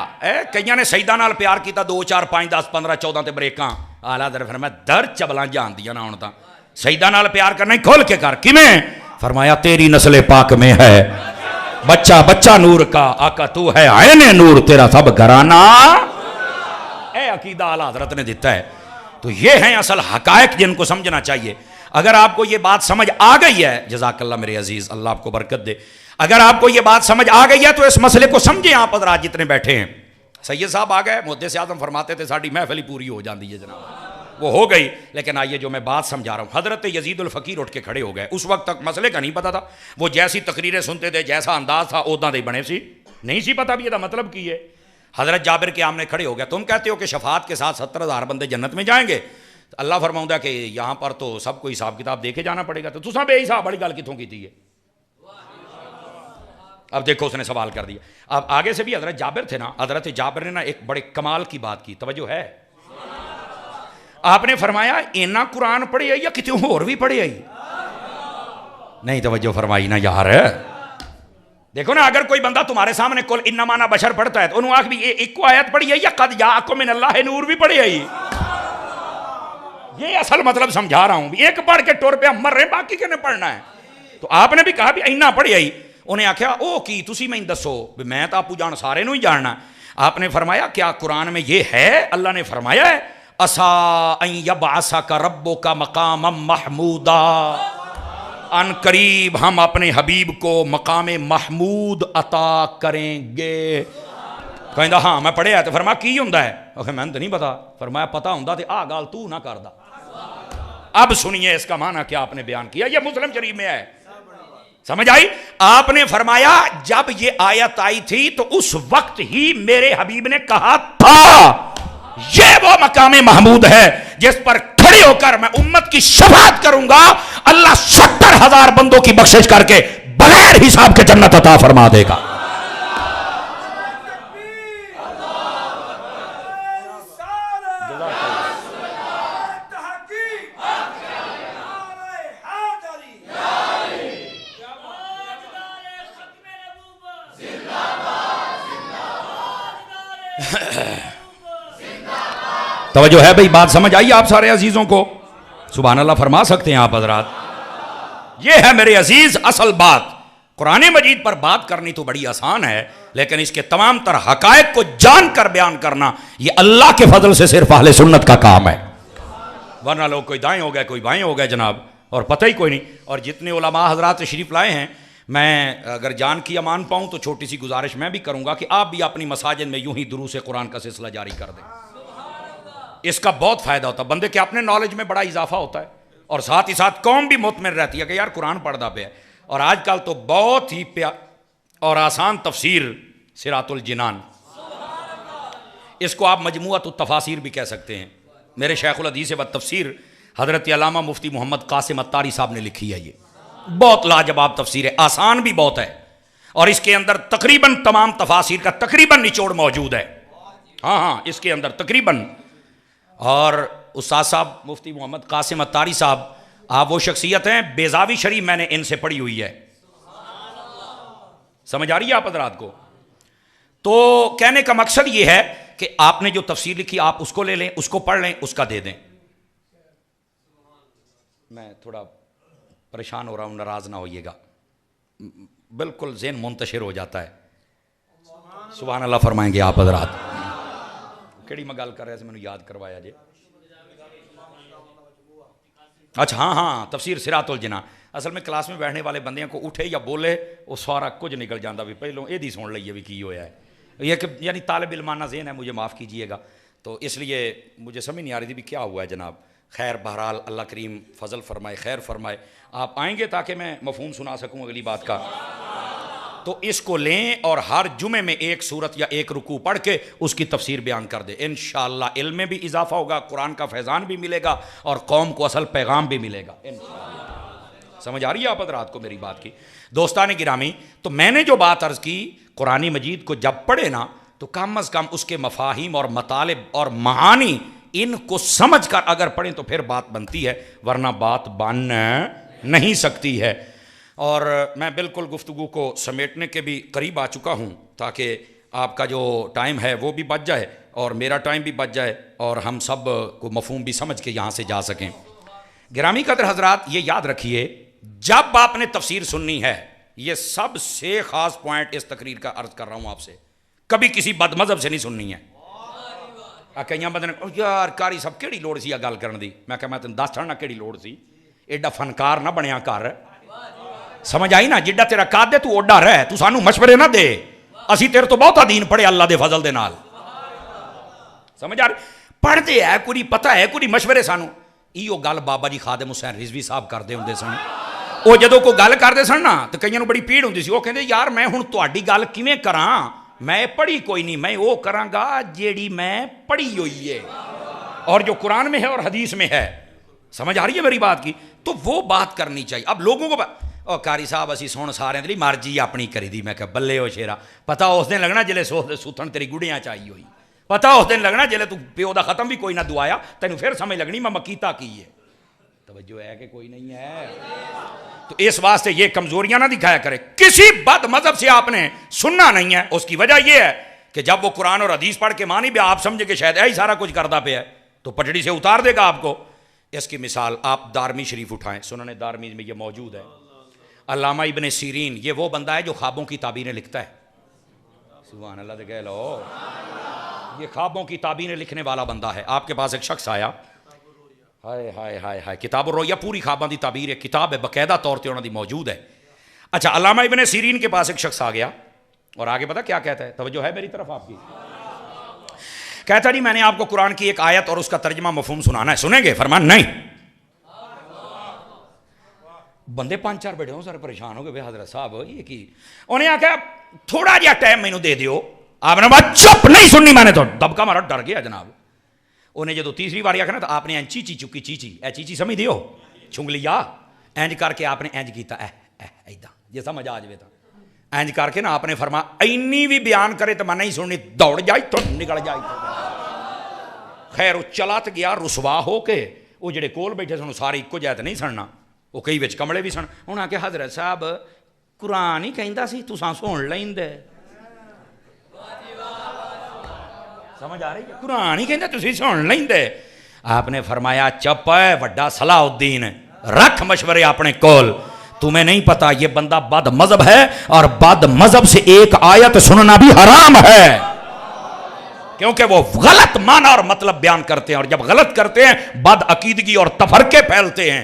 کئیاں نے سیدہ نال پیار کیتا، 2 4 5 10 15 14 تے بریکاں، اعلیٰ حضرت فرمایا در چبلاں جان دیا نہ ہن تاں سیدہ نال پیار کرنا ہی کھول کے کر۔ کیویں؟ فرمایا تیری نسل پاک میں ہے بچہ بچہ نور کا، آقا تو ہے عین نور، تیرا سب گھرانہ۔ اے عقیدہ اعلیٰ حضرت نے دیتا ہے۔ تو یہ ہیں اصل حقائق جن کو سمجھنا چاہیے۔ اگر آپ کو یہ بات سمجھ آ گئی ہے، جزاک اللہ میرے عزیز، اللہ آپ کو برکت دے، اگر آپ کو یہ بات سمجھ آ گئی ہے تو اس مسئلے کو سمجھیں آپ حضرات جتنے بیٹھے ہیں۔ سید صاحب آ گئے، محدث اعظم فرماتے تھے ساڑی محفل ہی پوری ہو جاندی ہے جناب، وہ ہو گئی۔ لیکن آئیے جو میں بات سمجھا رہا ہوں، حضرت یزید الفقیر اٹھ کے کھڑے ہو گئے۔ اس وقت تک مسئلے کا نہیں پتا تھا، وہ جیسی تقریریں سنتے تھے، جیسا انداز تھا، اوداں دے بنے سی، نہیں سی پتا بھی یہ مطلب کی ہے۔ حضرت جابر کے آمنے کھڑے ہو گیا، تم کہتے ہو کہ شفاعت کے ساتھ 70,000 بندے جنت میں جائیں گے، اللہ فرماؤں کہ یہاں پر تو سب کو حساب کتاب دیکھے جانا پڑے گا، تو تساں بے حساب بڑی گل کتوں کی ہے؟ اب دیکھو اس نے سوال کر دیا۔ اب آگے سے بھی حضرت جابر تھے نا، حضرت جابر نے نا ایک بڑے کمال کی بات کی، توجہ ہے؟ آپ نے فرمایا اینا قرآن پڑھے آئی یا کتوں اور بھی پڑھے آئی؟ نہیں توجہ فرمائی نا یار۔ دیکھو نا، اگر کوئی بندہ تمہارے سامنے کل انما انا بشر پڑھتا ہے تو انہوں آنکھ بھی ایک کو آیت پڑھی ہے یا قد جاءکم من اللہ نور بھی پڑھی ہے؟ یہ اصل مطلب سمجھا رہا ہوں، ایک پڑھ کے ٹور پہ ہم مر رہے ہیں، باقی کنے پڑھنا ہے؟ تو آپ نے بھی کہا بھی اینا پڑھی ہے، انہیں آکھیا او کی تسی میں دسو، میں تو آپ جان سارے نو ہی جاننا۔ آپ نے فرمایا کیا قرآن میں یہ ہے؟ اللہ نے فرمایا ہے اسا ان یبعثک ربک مقاما محمودا، ان قریب ہم اپنے حبیب کو مقام محمود عطا کریں گے۔ کہندا ہاں میں پڑھیا، تو فرمایا کی ہوندا ہے؟ اوکے میں تو نہیں پتا۔ فرمایا پتا ہوندا تے آ گال تو نہ کردا۔ اب سنیے اس کا معنی کیا آپ نے بیان کیا، یہ مسلم شریف میں ہے، سمجھ آئی؟ آپ نے فرمایا جب یہ آیت آئی تھی تو اس وقت ہی میرے حبیب نے کہا تھا یہ وہ مقام محمود ہے جس پر کھڑے ہو کر میں امت کی شفاعت کروں گا، اللہ 70,000 بندوں کی بخشش کر کے بغیر حساب کے جنت عطا فرما دے گا۔ توجہ ہے بھئی، بات سمجھ آئی آپ سارے عزیزوں کو؟ سبحان اللہ فرما سکتے ہیں آپ حضرات؟ یہ ہے میرے عزیز اصل بات۔ قرآن مجید پر بات کرنی تو بڑی آسان ہے، لیکن اس کے تمام تر حقائق کو جان کر بیان کرنا یہ اللہ کے فضل سے صرف اہل سنت کا کام ہے، ورنہ لوگ کوئی دائیں ہو گئے کوئی بائیں ہو گئے جناب، اور پتہ ہی کوئی نہیں۔ اور جتنے علماء حضرات تشریف لائے ہیں، میں اگر جان کی امان پاؤں تو چھوٹی سی گزارش میں بھی کروں گا کہ آپ بھی اپنی مساجد میں یوں ہی دروس قرآن کا سلسلہ جاری کر دیں. اس کا بہت فائدہ ہوتا ہے، بندے کے اپنے نالج میں بڑا اضافہ ہوتا ہے، اور ساتھ ہی ساتھ قوم بھی مطمئن رہتی ہے کہ یار قرآن پڑھتا پہ ہے. اور آج کل تو بہت ہی اور آسان تفسیر صراط الجنان، اس کو آپ مجموعۃ التفاسیر بھی کہہ سکتے ہیں. میرے شیخ الحدیث و تفسیر حضرت علامہ مفتی محمد قاسم اتاری صاحب نے لکھی ہے. یہ بہت لاجواب تفسیر ہے، آسان بھی بہت ہے، اور اس کے اندر تقریباً تمام تفاسیر کا تقریباً نچوڑ موجود ہے. ہاں اس کے اندر تقریباً. اور استاد صاحب مفتی محمد قاسم اتاری صاحب، آپ وہ شخصیت ہیں، بیضاوی شریف میں نے ان سے پڑھی ہوئی ہے. سمجھ آ رہی ہے آپ حضرات کو؟ تو کہنے کا مقصد یہ ہے کہ آپ نے جو تفسیر لکھی آپ اس کو لے لیں، اس کو پڑھ لیں، اس کا دے دیں. میں تھوڑا پریشان ہو رہا ہوں، ناراض نہ ہوئیے گا، بالکل ذہن منتشر ہو جاتا ہے. سبحان اللہ فرمائیں گے آپ حضرات. کیڑی میں گل کر رہے سے میں نے یاد کروایا جی. اچھا ہاں تفسیر صراط الجنان. اصل میں کلاس میں بیٹھنے والے بندیاں کو اٹھے یا بولے وہ سارا کچھ نکل جاتا بھی پہلوں یہ سن لئیے بھی کی ہویا ہے. یہ کہ یعنی طالب علمانہ ذہن ہے، مجھے معاف کیجئے گا، تو اس لیے مجھے سمجھ نہیں آ رہی تھی بھی کیا ہوا ہے جناب. خیر بہرحال اللہ کریم فضل فرمائے، خیر فرمائے. آپ آئیں گے تاکہ میں مفہوم سنا سکوں اگلی بات کا. تو اس کو لیں اور ہر جمعے میں ایک سورت یا ایک رکوع پڑھ کے اس کی تفسیر بیان کر دیں. انشاءاللہ علم میں بھی اضافہ ہوگا، قرآن کا فیضان بھی ملے گا، اور قوم کو اصل پیغام بھی ملے گا انشاءاللہ. سمجھ آ رہی ہے آپ حضرات کو میری بات کی؟ دوستان گرامی، تو میں نے جو بات عرض کی، قرآن مجید کو جب پڑھے نا تو کم از کم اس کے مفاہیم اور مطالب اور معانی ان کو سمجھ کر اگر پڑھیں تو پھر بات بنتی ہے، ورنہ بات بن نہیں سکتی ہے. اور میں بالکل گفتگو کو سمیٹنے کے بھی قریب آ چکا ہوں تاکہ آپ کا جو ٹائم ہے وہ بھی بچ جائے اور میرا ٹائم بھی بچ جائے اور ہم سب کو مفہوم بھی سمجھ کے یہاں سے جا سکیں. گرامی قدر حضرات، یہ یاد رکھیے جب آپ نے تفسیر سننی ہے، یہ سب سے خاص پوائنٹ اس تقریر کا عرض کر رہا ہوں آپ سے، کبھی کسی بد مذہب سے نہیں سننی ہے. کئی بندے نے یار کاری صاحب کیڑی لوڑ سی گل کرن دی. میں کہ میں تین دس چھڑنا کیڑی لوڑ سی، ایڈا فنکار نہ بنیا کر. سمجھ آئی نا؟ جڈا تیرا قد ہے تو اوڈا رہ، تو سانو مشورے نہ دے، اسی تیرے تو بہت دین پڑھے اللہ دے فضل دے نال. سمجھ آ رہی؟ پڑھ دے ہے کوئی پتہ ہے کوئی مشورے سانو. ایو گل بابا جی خادم حسین رضوی صاحب کرتے ہوندے سن. وہ جدوں کوئی گل کرتے سن نا تو کئیاں نوں بڑی پیڑ ہوندی سی. وہ کہندے یار میں ہن تہاڈی گل کیویں کراں، میں پڑھی کوئی نہیں، میں وہ کراں گا جیڑی میں پڑھی ہوئی ہے اور جو قرآن میں ہے اور حدیث میں ہے. سمجھ آ رہی ہے میری بات کی؟ تو وہ بات کرنی چاہیے. اب لوگوں کو او قاری صاحب اسی سن سارے دی مرضی اپنی کری دی. میں کہ بلے ہو شیرا، پتہ اس دن لگنا جلے ستھن تیری گڑیاں چاہیے ہوئی، پتہ اس دن لگنا جلے تو پیو دا ختم بھی کوئی نہ دعایا، تینوں پھر سمجھ لگنی میں مکیتا کی ہے. توجہ ہے کہ کوئی نہیں ہے؟ تو اس واسطے یہ کمزوریاں نہ دکھایا کرے. کسی بد مذہب سے آپ نے سننا نہیں ہے. اس کی وجہ یہ ہے کہ جب وہ قرآن اور حدیث پڑھ کے مانی بھی آپ سمجھے کہ شاید یہی سارا کچھ کرتا پہ ہے تو پٹڑی سے اتار دے گا آپ کو. اس کی مثال آپ دارمی شریف اٹھائیں، سنن دارمی میں یہ موجود ہے. علامہ ابن سیرین یہ وہ بندہ ہے جو خوابوں کی تعبیریں لکھتا ہے. سبحان اللہ دے کہہ لو، یہ خوابوں کی تعبیریں لکھنے والا بندہ ہے. آپ کے پاس ایک شخص آیا، ہائے ہائے ہائے ہائے، کتاب الرؤیا پوری خوابوں کی تعبیر ہے، کتاب ہے، باقاعدہ طور پہ انہوں دی موجود ہے. اچھا علامہ ابن سیرین کے پاس ایک شخص آ گیا اور آگے پتہ کیا کہتا ہے؟ توجہ ہے میری طرف آپ کی؟ کہتا نہیں میں نے آپ کو قرآن کی ایک آیت اور اس کا ترجمہ مفہوم سنانا ہے، سنیں گے؟ فرمان نہیں. بندے 5-4 بیٹھے ہوں سارے پریشان ہو گئے، حضرت صاحب یہ کی؟ انہیں آکھا تھوڑا جہا ٹائم مینوں دے دیو. آپ نے بات چپ نہیں سننی، میں نے تو دبکا مارا، ڈر گیا جناب. انہیں جدو تیسری بار آخر نا تو آپ نے چیچی چکی، چیچی اے چیچی سمجھ دیو چنگلیا اینج کر کے آپ نے اینج کیتا ایدا جی سمجھ آ جائے تو اینج کر کے نا آپ نے فرما اینی بھی بیان کرے تو میں نہیں سننی، دوڑ جائی تو نکل جائی. خیر وہ چلا تو گیا رسوا ہو کے. وہ جڑے کول بیٹھے سن سارے ایک جائے تو نہیں سننا، وہ کئی وچ کمڑے بھی سن. انہاں کہ حضرت صاحب قرآن ہی کہندا سی تساں سن لیندے. سمجھ آ رہی ہے؟ قرآن ہی کہندا تسی سن لیندے. آپ نے فرمایا چپ ہے وڈا صلاح الدین، رکھ مشورے اپنے کول. تمہیں نہیں پتا یہ بندہ بد مذہب ہے اور بد مذہب سے ایک آیت سننا بھی حرام ہے، کیونکہ وہ غلط معنی اور مطلب بیان کرتے ہیں، اور جب غلط کرتے ہیں بد عقیدگی اور تفرقے پھیلتے ہیں.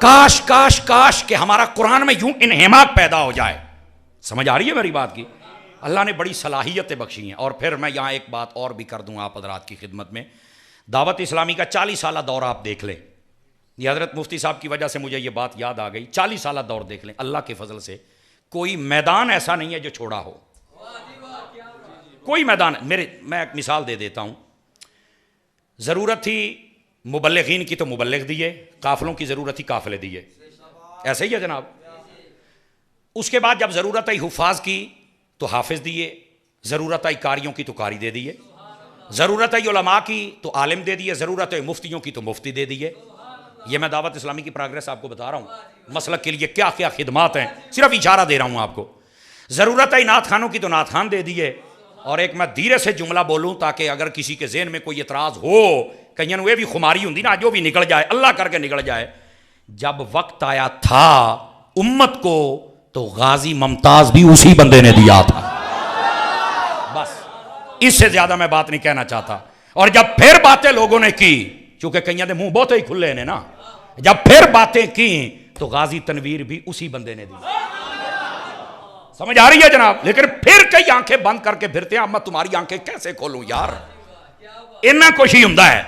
کاش کاش کاش کہ ہمارا قرآن میں یوں انہماک پیدا ہو جائے. سمجھ آ رہی ہے میری بات کی؟ اللہ نے بڑی صلاحیتیں بخشی ہیں. اور پھر میں یہاں ایک بات اور بھی کر دوں آپ حضرات کی خدمت میں. دعوت اسلامی کا 40 سالہ دور آپ دیکھ لیں. یہ حضرت مفتی صاحب کی وجہ سے مجھے یہ بات یاد آ گئی. 40 سالہ دور دیکھ لیں, اللہ کے فضل سے کوئی میدان ایسا نہیں ہے جو چھوڑا ہو. کوئی میدان. میں ایک مثال دے دیتا ہوں. ضرورت تھی مبلغین کی تو مبلغ دیے, قافلوں کی ضرورت تھی قافلے دیے. ایسے ہی ہے جناب. اس کے بعد جب ضرورت آئی حفاظ کی تو حافظ دیے, ضرورت آئی قاریوں کی تو قاری دے دیے, ضرورت آئی علماء کی تو عالم دے دیے, ضرورت آئی مفتیوں کی تو مفتی دے دیے. یہ میں دعوت اسلامی کی پروگریس آپ کو بتا رہا ہوں. مسلک کے لیے کیا کیا خدمات ہیں, صرف اشارہ دے رہا ہوں آپ کو. ضرورت آئی نعت خانوں کی تو نعت خان دے دیے. اور ایک میں دھیرے سے جملہ بولوں تاکہ اگر کسی کے ذہن میں کوئی اعتراض ہو, کہیں وہ بھی خماری ہوں نا, جو بھی نکل جائے اللہ کر کے نکل جائے. جب وقت آیا تھا امت کو تو غازی ممتاز بھی اسی بندے نے دیا تھا. بس اس سے زیادہ میں بات نہیں کہنا چاہتا. اور جب پھر باتیں لوگوں نے کی, چونکہ کئیاں دے منہ بہت ہی کھلے نے نا, جب پھر باتیں کی تو غازی تنویر بھی اسی بندے نے دی. سمجھ آ رہی ہے جناب؟ لیکن پھر کئی آنکھیں بند کر کے پھرتے ہیں, اب میں تمہاری آنکھیں کیسے کھولوں یار, اتنا کچھ ہی ہوندا ہے.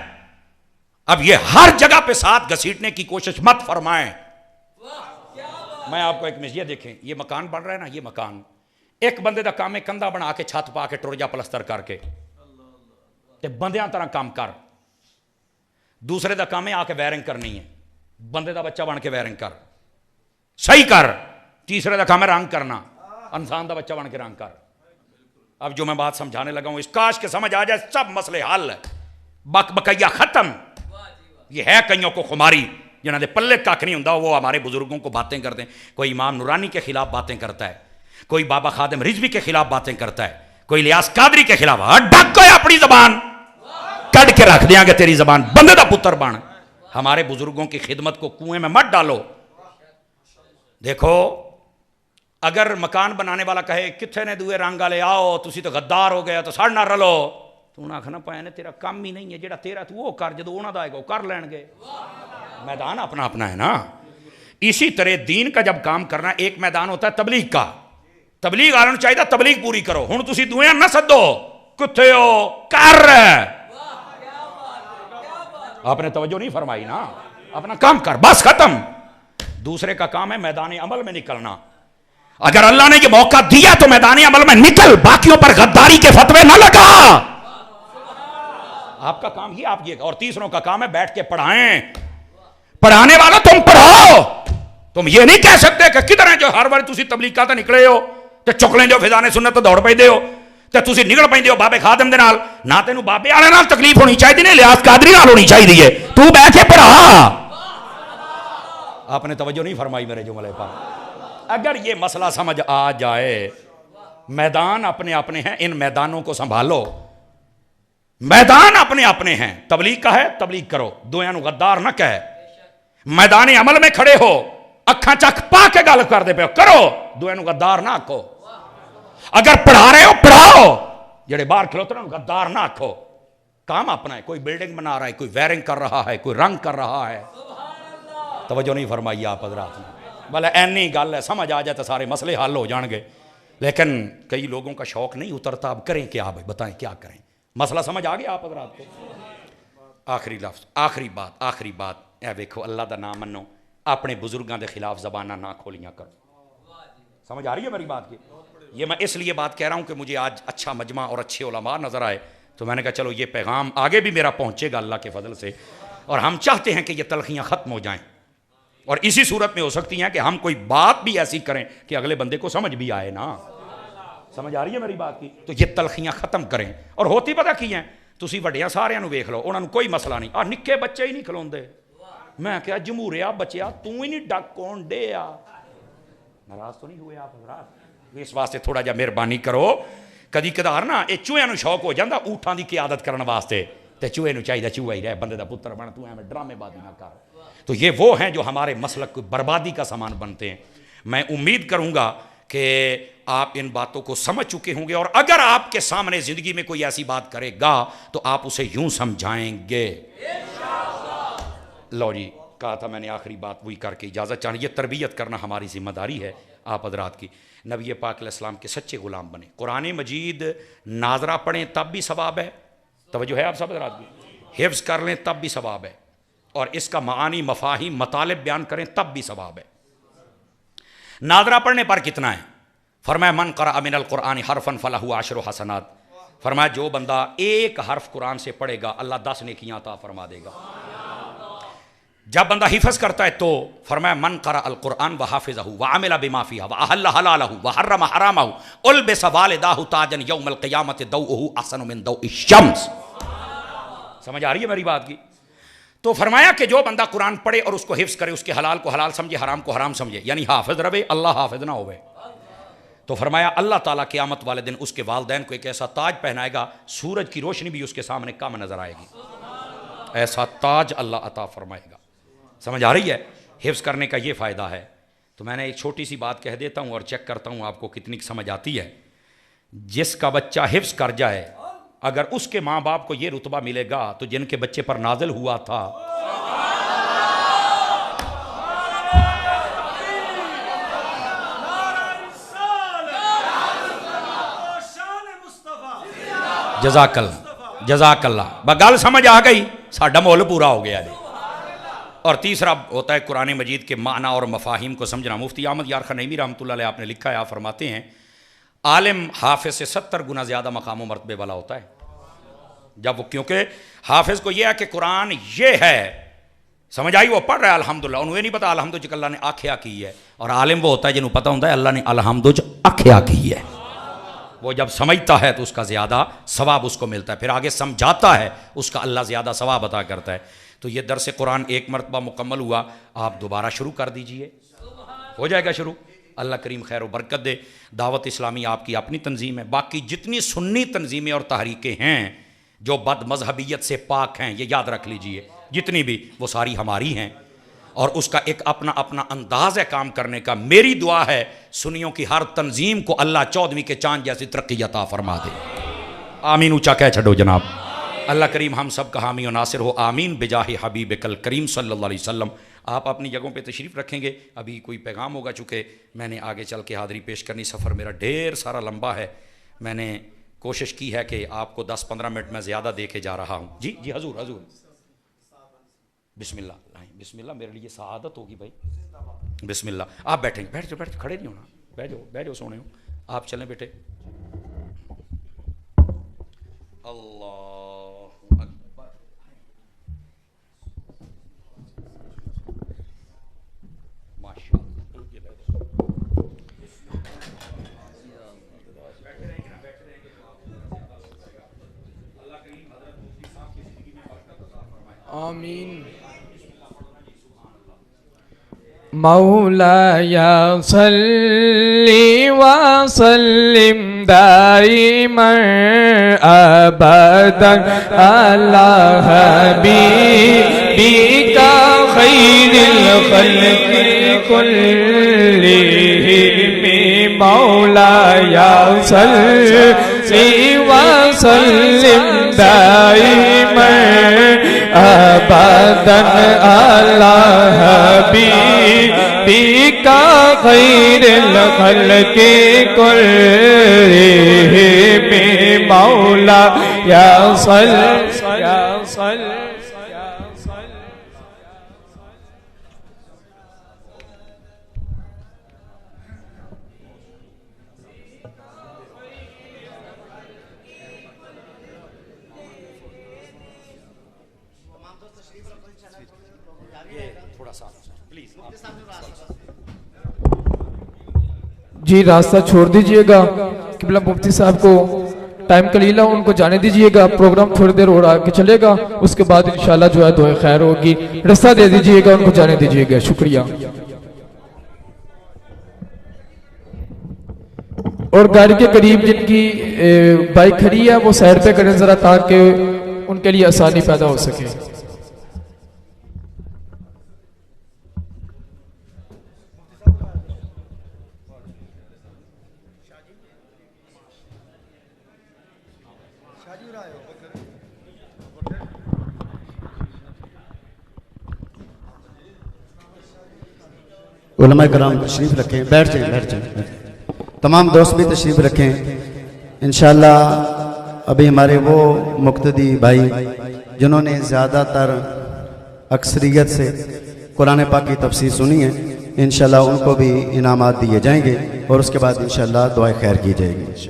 اب یہ ہر جگہ پہ ساتھ گھسیٹنے کی کوشش مت فرمائیں. میں آپ کو ایک یہ دیکھیں, یہ مکان بن رہا ہے نا, یہ مکان ایک بندے دا کام ہے کندھا بنا کے چھت پا کے ٹر جا پلستر کر کے تے بندیاں طرح کام کر. دوسرے دا کام ہے آ کے وائرنگ کرنی ہے, بندے دا بچہ بن کے وائرنگ کر, صحیح کر. تیسرے دا کام ہے رنگ کرنا, انسان دا بچہ بن کے رنگ کر. اب جو میں بات سمجھانے لگا ہوں اس کاش کے سمجھ آ جائے, سب مسئلے حل, بک بکیا ختم. یہ ہے کئیوں کو خماری جنہاں دے پلے کاکھ نہیں ہوندا, وہ ہمارے بزرگوں کو باتیں کرتے ہیں. کوئی امام نورانی کے خلاف باتیں کرتا ہے, کوئی بابا خادم رضوی کے خلاف باتیں کرتا ہے, کوئی الیاس قادری کے خلاف. ڈھک کے اپنی زبان کٹ کے رکھ دیاں گے تیری زبان, بندے دا پتر بن. ہمارے بزرگوں کی خدمت کو کنویں میں مت ڈالو. دیکھو اگر مکان بنانے والا کہے کتنے نے دوئے رنگ والے آؤ, تسی تو غدار ہو گیا تو ساڑھے نہ رلو, تو نہ آکھنا پایا نے تیرا کام ہی نہیں ہے, جیڑا تیرا تو وہ کر, جدو انہاں دا آئے گا وہ کر لین گے. میدان اپنا اپنا ہے نا. اسی طرح دین کا جب کام کرنا, ایک میدان ہوتا ہے تبلیغ کا. تبلیغ والوں چاہیے تبلیغ پوری کرو. ہن تسی دویاں نہ سدو, کتے ہو کر, آپ نے توجہ نہیں فرمائی نا, اپنا کام کر بس ختم. دوسرے کا کام ہے میدان عمل میں نکلنا. اگر اللہ نے یہ موقع دیا تو میدان عمل میں نکل, باقیوں پر غداری کے فتوے نہ لگا. آپ کا کام یہ, آپ یہ. اور تیسروں کا کام ہے بیٹھ کے پڑھائیں. پڑھانے والا تم پڑھاؤ. تم یہ نہیں کہہ سکتے کہ کدھر ہیں جو ہر بار تسی تبلیغ کا نکلے ہو تے چکلیں جو فضان سنت دوڑ پیندے ہو تے تسی نکل پیندے ہو بابے خادم دے نال. نہ تینوں بابے والے نال تکلیف ہونی چاہیے, نہیں الیاس قادری نال ہونی چاہیے. تو بیٹھ کے پڑھا. آپ نے توجہ نہیں فرمائی میرے جملے پر. اگر یہ مسئلہ سمجھ آ جائے, میدان اپنے اپنے ہیں, ان میدانوں کو سنبھالو. میدان اپنے اپنے ہیں. تبلیغ کا ہے تبلیغ کرو, دویاں نو غدار نہ کہے. میدان عمل میں کھڑے ہو, اکھاں چک پا کے گل کر دے پہ کرو, دویاں نو غدار نہ آکھو. اگر پڑھا رہے ہو پڑھاؤ, جڑے باہر کھلوتے ہیں غدار نہ آکھو. کام اپنا ہے. کوئی بلڈنگ بنا رہا ہے, کوئی وائرنگ کر رہا ہے, کوئی رنگ کر رہا ہے. توجہ نہیں فرمائی آپ حضرات نے. بھلے اینی گل ہے, سمجھ آ جائے تو سارے مسئلے حل ہو جان گے. لیکن کئی لوگوں کا شوق نہیں اترتا. اب کریں کیا بھائی, بتائیں کیا کریں. مسئلہ سمجھ آ گیا آپ حضرات کو. آخری لفظ, آخری بات, اے ویکھو اللہ دا نام منو, اپنے بزرگاں دے خلاف زبانہ نہ کھولیاں کرو. سمجھ آ رہی ہے میری بات کی؟ یہ میں اس لیے بات کہہ رہا ہوں کہ مجھے آج اچھا مجمع اور اچھے علماء نظر آئے, تو میں نے کہا چلو یہ پیغام آگے بھی میرا پہنچے گا اللہ کے فضل سے. اور ہم چاہتے ہیں کہ یہ تلخیاں ختم ہو جائیں, اور اسی صورت میں ہو سکتی ہیں کہ ہم کوئی بات بھی ایسی کریں کہ اگلے بندے کو سمجھ بھی آئے نا. سمجھ آ رہی ہے میری بات کی؟ تو یہ تلخیاں ختم کریں. اور ہوتی پتہ کی ہیں, تسی وڈیاں سارے نو ویکھ لو, انہاں نو کوئی مسئلہ نہیں. آ نکے بچے ہی نہیں کھلوندے. میں کہا جمہوریا بچیا تو ہی نہیں ڈک کون ڈے آ. ناراض تو نہیں ہوئے آپ حضرات؟ اس واسطے تھوڑا جا مہربانی کرو. کدی کدار نا یہ چوہے نو شوق ہو جاندہ اونٹاں دی قیادت کرن واسطے, تے چوہے نو چاہیے چوہا ہی رہے, بندے دا پتر بن, تو ایویں ڈرامے بازی نہ کر. تو یہ وہ ہیں جو ہمارے مسلک کو بربادی کا سامان بنتے ہیں. میں امید کروں گا کہ آپ ان باتوں کو سمجھ چکے ہوں گے, اور اگر آپ کے سامنے زندگی میں کوئی ایسی بات کرے گا تو آپ اسے یوں سمجھائیں گے. لو جی کہا تھا میں نے آخری بات وہی کر کے اجازت چاہیے، یہ تربیت کرنا ہماری ذمہ داری ہے آپ حضرات کی۔ نبی پاک علیہ السلام کے سچے غلام بنے، قرآن مجید ناظرہ پڑھیں تب بھی ثواب ہے، توجہ ہے آپ سب حضرات کی، حفظ کر لیں تب بھی ثواب ہے، اور اس کا معانی مفاہیم مطالب بیان کریں تب بھی ثواب ہے۔ ناظرہ پڑھنے پر کتنا ہے؟ فرمایا من قرأ من القرآن حرفا فلہ عشر حسنات، فرمایا جو بندہ ایک حرف قرآن سے پڑھے گا اللہ 10 نیکیاں عطا فرما دے گا۔ جب بندہ حفظ کرتا ہے تو فرمایا من قرأ القرآن وحافظہ وعمل بما فیہ واحل حلالہ وحرم حرامہ البس والداہ تاجا یوم القیامت ضوءہ احسن من ضوء الشمس۔ سمجھ آ رہی ہے میری بات کی؟ تو فرمایا کہ جو بندہ قرآن پڑھے اور اس کو حفظ کرے، اس کے حلال کو حلال سمجھے، حرام کو حرام سمجھے، یعنی حافظ رہے، اللہ حافظ نہ ہوئے، تو فرمایا اللہ تعالیٰ قیامت والے دن اس کے والدین کو ایک ایسا تاج پہنائے گا سورج کی روشنی بھی اس کے سامنے کم نظر آئے گی، ایسا تاج اللہ عطا فرمائے گا۔ سمجھ آ رہی ہے؟ حفظ کرنے کا یہ فائدہ ہے۔ تو میں نے ایک چھوٹی سی بات کہہ دیتا ہوں اور چیک کرتا ہوں آپ کو کتنی سمجھ آتی ہے۔ جس کا بچہ حفظ کر جائے، اگر اس کے ماں باپ کو یہ رتبہ ملے گا تو جن کے بچے پر نازل ہوا تھا، جزاک اللہ جزاک اللہ، بگل سمجھ آ گئی، ساڈا مول پورا ہو گیا جی۔ اور تیسرا ہوتا ہے قرآن مجید کے معنی اور مفاہیم کو سمجھنا۔ مفتی احمد یار خنیمی رحمۃ اللہ علیہ آپ نے لکھا ہے، آپ فرماتے ہیں عالم حافظ سے 70 گنا زیادہ مقام و مرتبے والا ہوتا ہے، جب وہ، کیونکہ حافظ کو یہ ہے کہ قرآن یہ ہے، سمجھ آئی، وہ پڑھ رہا ہے الحمدللہ، انہوں یہ نہیں پتا الحمد چ اللہ نے آکھیا کی ہے، اور عالم وہ ہوتا ہے جنہوں پتہ ہوتا ہے اللہ نے الحمد چ آکھیا کی ہے، وہ جب سمجھتا ہے تو اس کا زیادہ ثواب اس کو ملتا ہے، پھر آگے سمجھاتا ہے اس کا اللہ زیادہ ثواب عطا کرتا ہے۔ تو یہ درس قرآن ایک مرتبہ مکمل ہوا، آپ دوبارہ شروع کر دیجئے، ہو جائے گا شروع، اللہ کریم خیر و برکت دے۔ دعوت اسلامی آپ کی اپنی تنظیم ہے، باقی جتنی سنی تنظیمیں اور تحریکیں ہیں جو بد مذہبیت سے پاک ہیں، یہ یاد رکھ لیجئے، جتنی بھی، وہ ساری ہماری ہیں، اور اس کا ایک اپنا اپنا انداز ہے کام کرنے کا۔ میری دعا ہے سنیوں کی ہر تنظیم کو اللہ 14ویں کے چاند جیسی ترقی عطا فرما دے، آمین اونچا کہہ چھڈو جناب۔ اللہ کریم ہم سب کا حامی و ناصر ہو، آمین بجاہ حبیب کل کریم صلی اللہ علیہ وسلم۔ آپ اپنی جگہوں پہ تشریف رکھیں گے، ابھی کوئی پیغام ہوگا، چونکہ میں نے آگے چل کے حاضری پیش کرنی، سفر میرا ڈھیر سارا لمبا ہے، میں نے کوشش کی ہے کہ آپ کو 10-15 منٹ میں زیادہ دے کے جا رہا ہوں۔ جی جی حضور حضور، بسم اللہ، بسم اللہ، میرے لیے سعادت ہوگی بھائی، بسم اللہ۔ آپ بیٹھیں، بیٹھ جاؤ، کھڑے نہیں ہونا، بیٹھ جاؤ سونے ہو، آپ چلیں بیٹے۔ اللہ اکبر، ماشاء اللہ۔ آمین۔ مولاي صل وسلم دائما ابدا على حبيبك خير الخلق كلهم مولاي صل وسلم دائما ابدا على حبيبك خير الخلق كلهم مولاي صل جی راستہ چھوڑ دیجئے گا، قبلہ مفتی صاحب کو ٹائم قلیل ہے، ان کو جانے دیجئے گا، پروگرام تھوڑی دیر اور آگے چلے گا، اس کے بعد انشاءاللہ جو ہے دعائے خیر ہوگی، راستہ دے دیجئے گا، ان کو جانے دیجئے گا، شکریہ۔ اور گاڑی کے قریب جن کی بائک کھڑی ہے وہ سائڈ پہ کریں ذرا تاکہ ان کے لیے آسانی پیدا ہو سکے۔ علماء کرام تشریف رکھیں، بیٹھ جائیں۔ تمام دوست بھی تشریف رکھیں انشاءاللہ۔ ابھی ہمارے وہ مقتدی بھائی جنہوں نے زیادہ تر اکثریت سے قرآن پاک کی تفسیر سنی ہے، انشاءاللہ ان کو بھی انعامات دیے جائیں گے اور اس کے بعد انشاءاللہ دعائے خیر کی جائے گی۔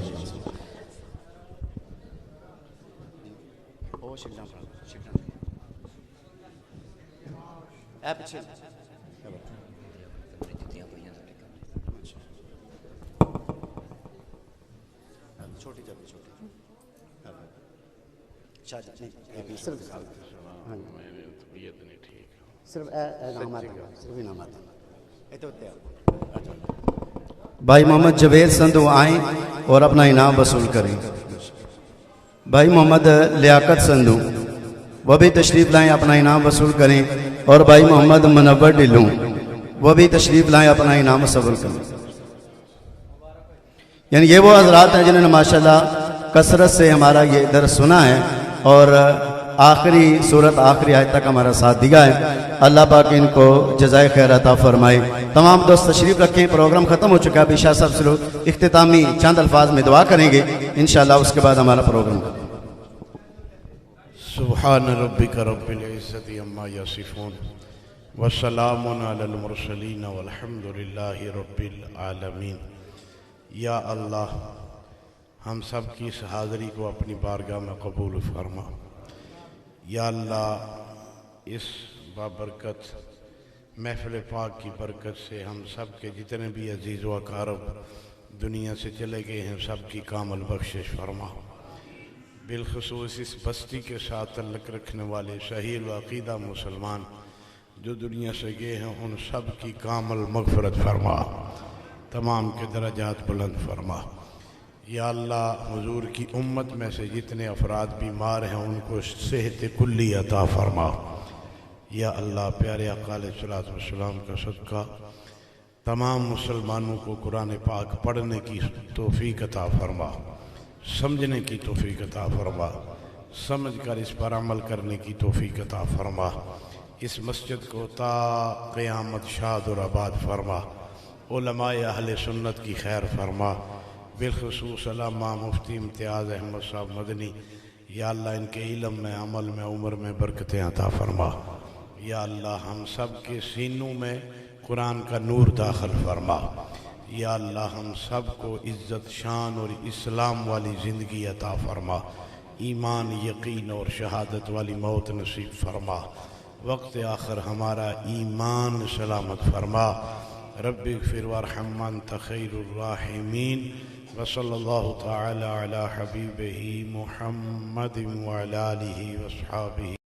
بھائی محمد جوید سندھو آئیں اور اپنا انعام وصول کریں۔ بھائی محمد لیاقت سندھو وہ بھی تشریف لائیں، اپنا انعام وصول کریں، اور بھائی محمد منور ڈلوں وہ بھی تشریف لائیں، اپنا انعام وصول کریں۔ یعنی یہ وہ حضرات ہیں جنہوں نے ماشاءاللہ کثرت سے ہمارا یہ درس سنا ہے اور آخری صورت آخری آیت تک ہمارا ساتھ دیا ہے۔ اللہ پاک ان کو جزائے خیر عطا فرمائے۔ تمام دوست تشریف رکھیں، پروگرام ختم ہو چکا ہے۔ ابھی شاہ صاحب سے لوگ اختتامی چند الفاظ میں دعا کریں گے انشاءاللہ، اس کے بعد ہمارا پروگرام۔ سبحان ربک رب العزت عما یصفون وسلام علی المرسلین والحمد للہ رب العالمین۔ یا اللہ، ہم سب کی اس حاضری کو اپنی بارگاہ میں قبول فرما۔ یا اللہ، اس بابرکت محفل پاک کی برکت سے ہم سب کے جتنے بھی عزیز و اقارب دنیا سے چلے گئے ہیں سب کی کامل بخشش فرما۔ بالخصوص اس بستی کے ساتھ تعلق رکھنے والے صحیح العقیدہ مسلمان جو دنیا سے گئے ہیں ان سب کی کامل مغفرت فرما، تمام کے درجات بلند فرما۔ یا اللہ، حضور کی امت میں سے جتنے افراد بیمار ہیں ان کو صحت کلی عطا فرما۔ یا اللہ، پیارے آقا علیہ الصلوۃ والسلام کا صدقہ تمام مسلمانوں کو قرآن پاک پڑھنے کی توفیق عطا فرما، سمجھنے کی توفیق عطا فرما، سمجھ کر اس پر عمل کرنے کی توفیق عطا فرما۔ اس مسجد کو تا قیامت شاد اور آباد فرما، علماء اہل سنت کی خیر فرما، بالخصوص علامہ مفتی امتیاز احمد صاحب مدنی۔ یا اللہ، ان کے علم میں، عمل میں، عمر میں برکتیں عطا فرما۔ یا اللہ، ہم سب کے سینوں میں قرآن کا نور داخل فرما۔ یا اللہ، ہم سب کو عزت، شان اور اسلام والی زندگی عطا فرما، ایمان، یقین اور شہادت والی موت نصیب فرما، وقت آخر ہمارا ایمان سلامت فرما۔ رب اغفر وارحم انت خیر الراحمین، وصلی اللہ تعالی علی حبیبہ محمد وعلی آلہ وصحابہ۔